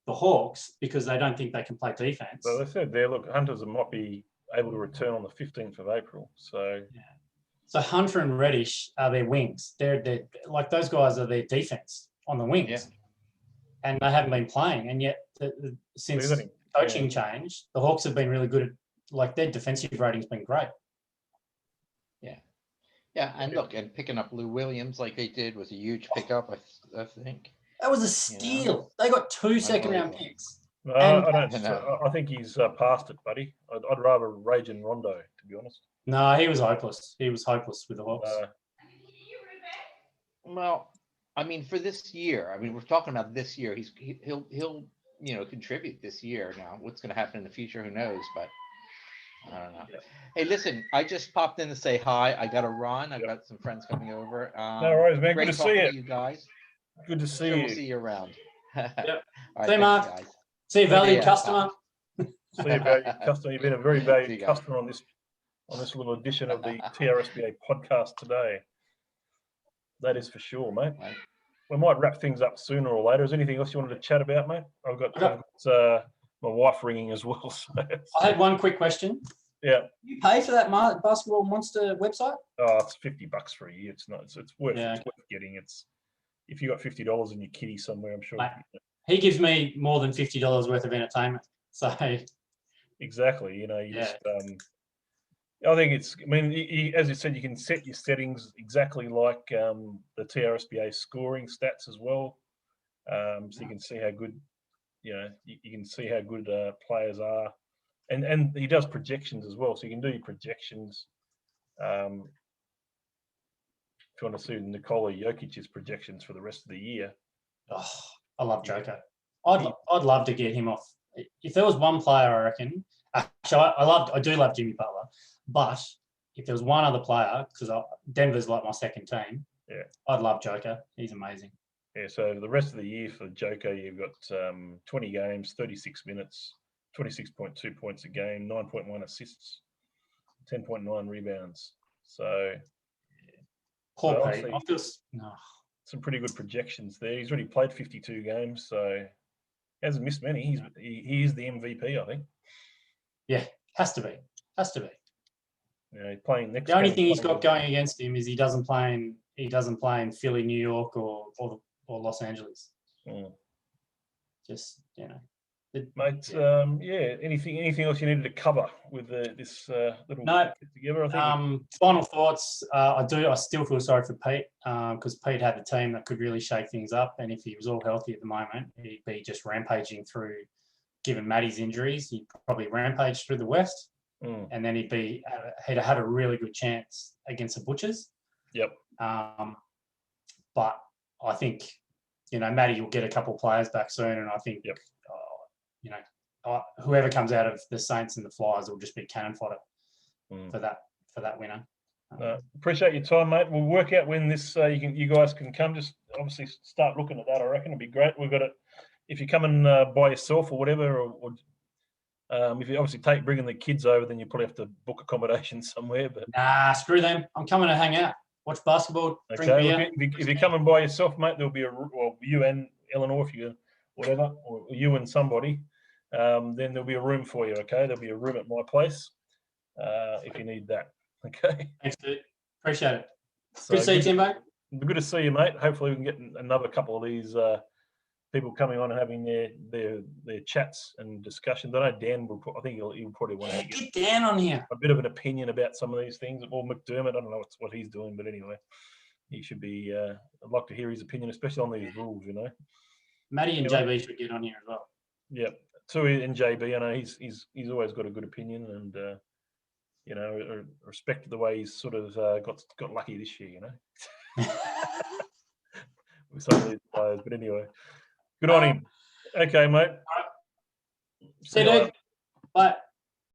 B: the Hawks because they don't think they can play defense.
A: So they said there, look, Hunters might be able to return on the 15th of April. So
B: So Hunter and Reddish are their wings. They're like those guys are their defense on the wings, and they haven't been playing. And yet, since coaching changed, the Hawks have been really good at their defensive rating's been great.
C: Yeah, and look, and picking up Lou Williams like they did was a huge pickup, I think.
B: That was a steal. They got 2 second-round picks.
A: No, I think he's past it, buddy. I'd rather Rajon Rondo, to be honest.
B: No, he was hopeless. He was hopeless with the Hawks.
C: Well, I mean, for this year, we're talking about this year. He'll contribute this year. Now, what's going to happen in the future? Who knows? But I don't know. Yeah. Hey, listen, I just popped in to say hi. I got to run. I've got some friends coming over.
A: No worries, man. Good to see you.
C: You guys.
A: Good to see you.
C: We'll see you around.
B: Yep.
C: All right,
B: see you, Mark.
C: guys.
B: See you, valued customer.
A: See you, valued customer. You've been a very valued customer on this little edition of the TRSBA podcast today. That is for sure, mate. Right. We might wrap things up sooner or later. Is there anything else you wanted to chat about, mate? I've got my wife ringing as well. So
B: I had one quick question.
A: Yeah.
B: You pay for that Basketball Monster website?
A: Oh, it's $50 for a year. It's not. It's worth. Yeah. It's worth getting. It's if you got $50 in your kitty somewhere, I'm sure.
B: Mate, he gives me more than $50 worth of entertainment. So
A: exactly. You know, you just. I think it's. I mean, as you said, you can set your settings exactly like the TRSBA scoring stats as well, so you can see how good. You know, you can see how good players are, and he does projections as well, so you can do your projections. If you want to see Nikola Jokic's projections for the rest of the year.
B: Oh, I love Joker. I'd love to get him off. If there was one player, I reckon. Actually, I do love Jimmy Butler, but if there was one other player, because Denver's like my second team, I'd love Joker. He's amazing.
A: Yeah, so the rest of the year for Joker, you've got 20 games, 36 minutes, 26.2 points a game, 9.1 assists, 10.9 rebounds. So
B: Poor Pete.
A: Some pretty good projections there. He's already played 52 games, so he hasn't missed many. He is the MVP, I think.
B: Yeah, has to be.
A: You know, he's playing next.
B: The only thing he's got going against him is he doesn't play in Philly, New York, or Los Angeles. Just
A: Mate, anything else you needed to cover with this little
B: get
A: together? I think.
B: Final thoughts. I still feel sorry for Pete because Pete had the team that could really shake things up, and if he was all healthy at the moment, he'd be just rampaging through. Given Matty's injuries, he'd probably rampage through the West, and then he'd had a really good chance against the Butchers.
A: Yep.
B: But I think Matty will get a couple of players back soon, and I think whoever comes out of the Saints and the Flyers will just be cannon fodder for that winner.
A: Appreciate your time, mate. We'll work out when this you guys can come. Just obviously start looking at that. I reckon it'd be great. We've got it. If you come in by yourself or whatever, or if you obviously bringing the kids over, then you probably have to book accommodation somewhere. But
B: nah, screw them. I'm coming to hang out, watch basketball, drink beer.
A: If you're coming by yourself, mate, there'll be you and Eleanor, if you whatever, or you and somebody. Then there'll be a room for you. Okay, there'll be a room at my place if you need that. Okay.
B: Thanks, dude. Appreciate it. Good to see you, Timbo.
A: Good to see you, mate. Hopefully, we can get another couple of these people coming on and having their chats and discussions. I know Dan will. I think he'll probably want to
B: get Dan on here.
A: A bit of an opinion about some of these things. Or McDermott, I don't know what he's doing, but anyway, he should be. I'd like to hear his opinion, especially on these rules.
B: Matty and JB should get on here as well.
A: Yeah, Tui and JB. I know he's always got a good opinion, and respect the way he's sort of got lucky this year. With some of these players, but anyway. Good on him. Okay, mate.
B: See you, dude. Bye.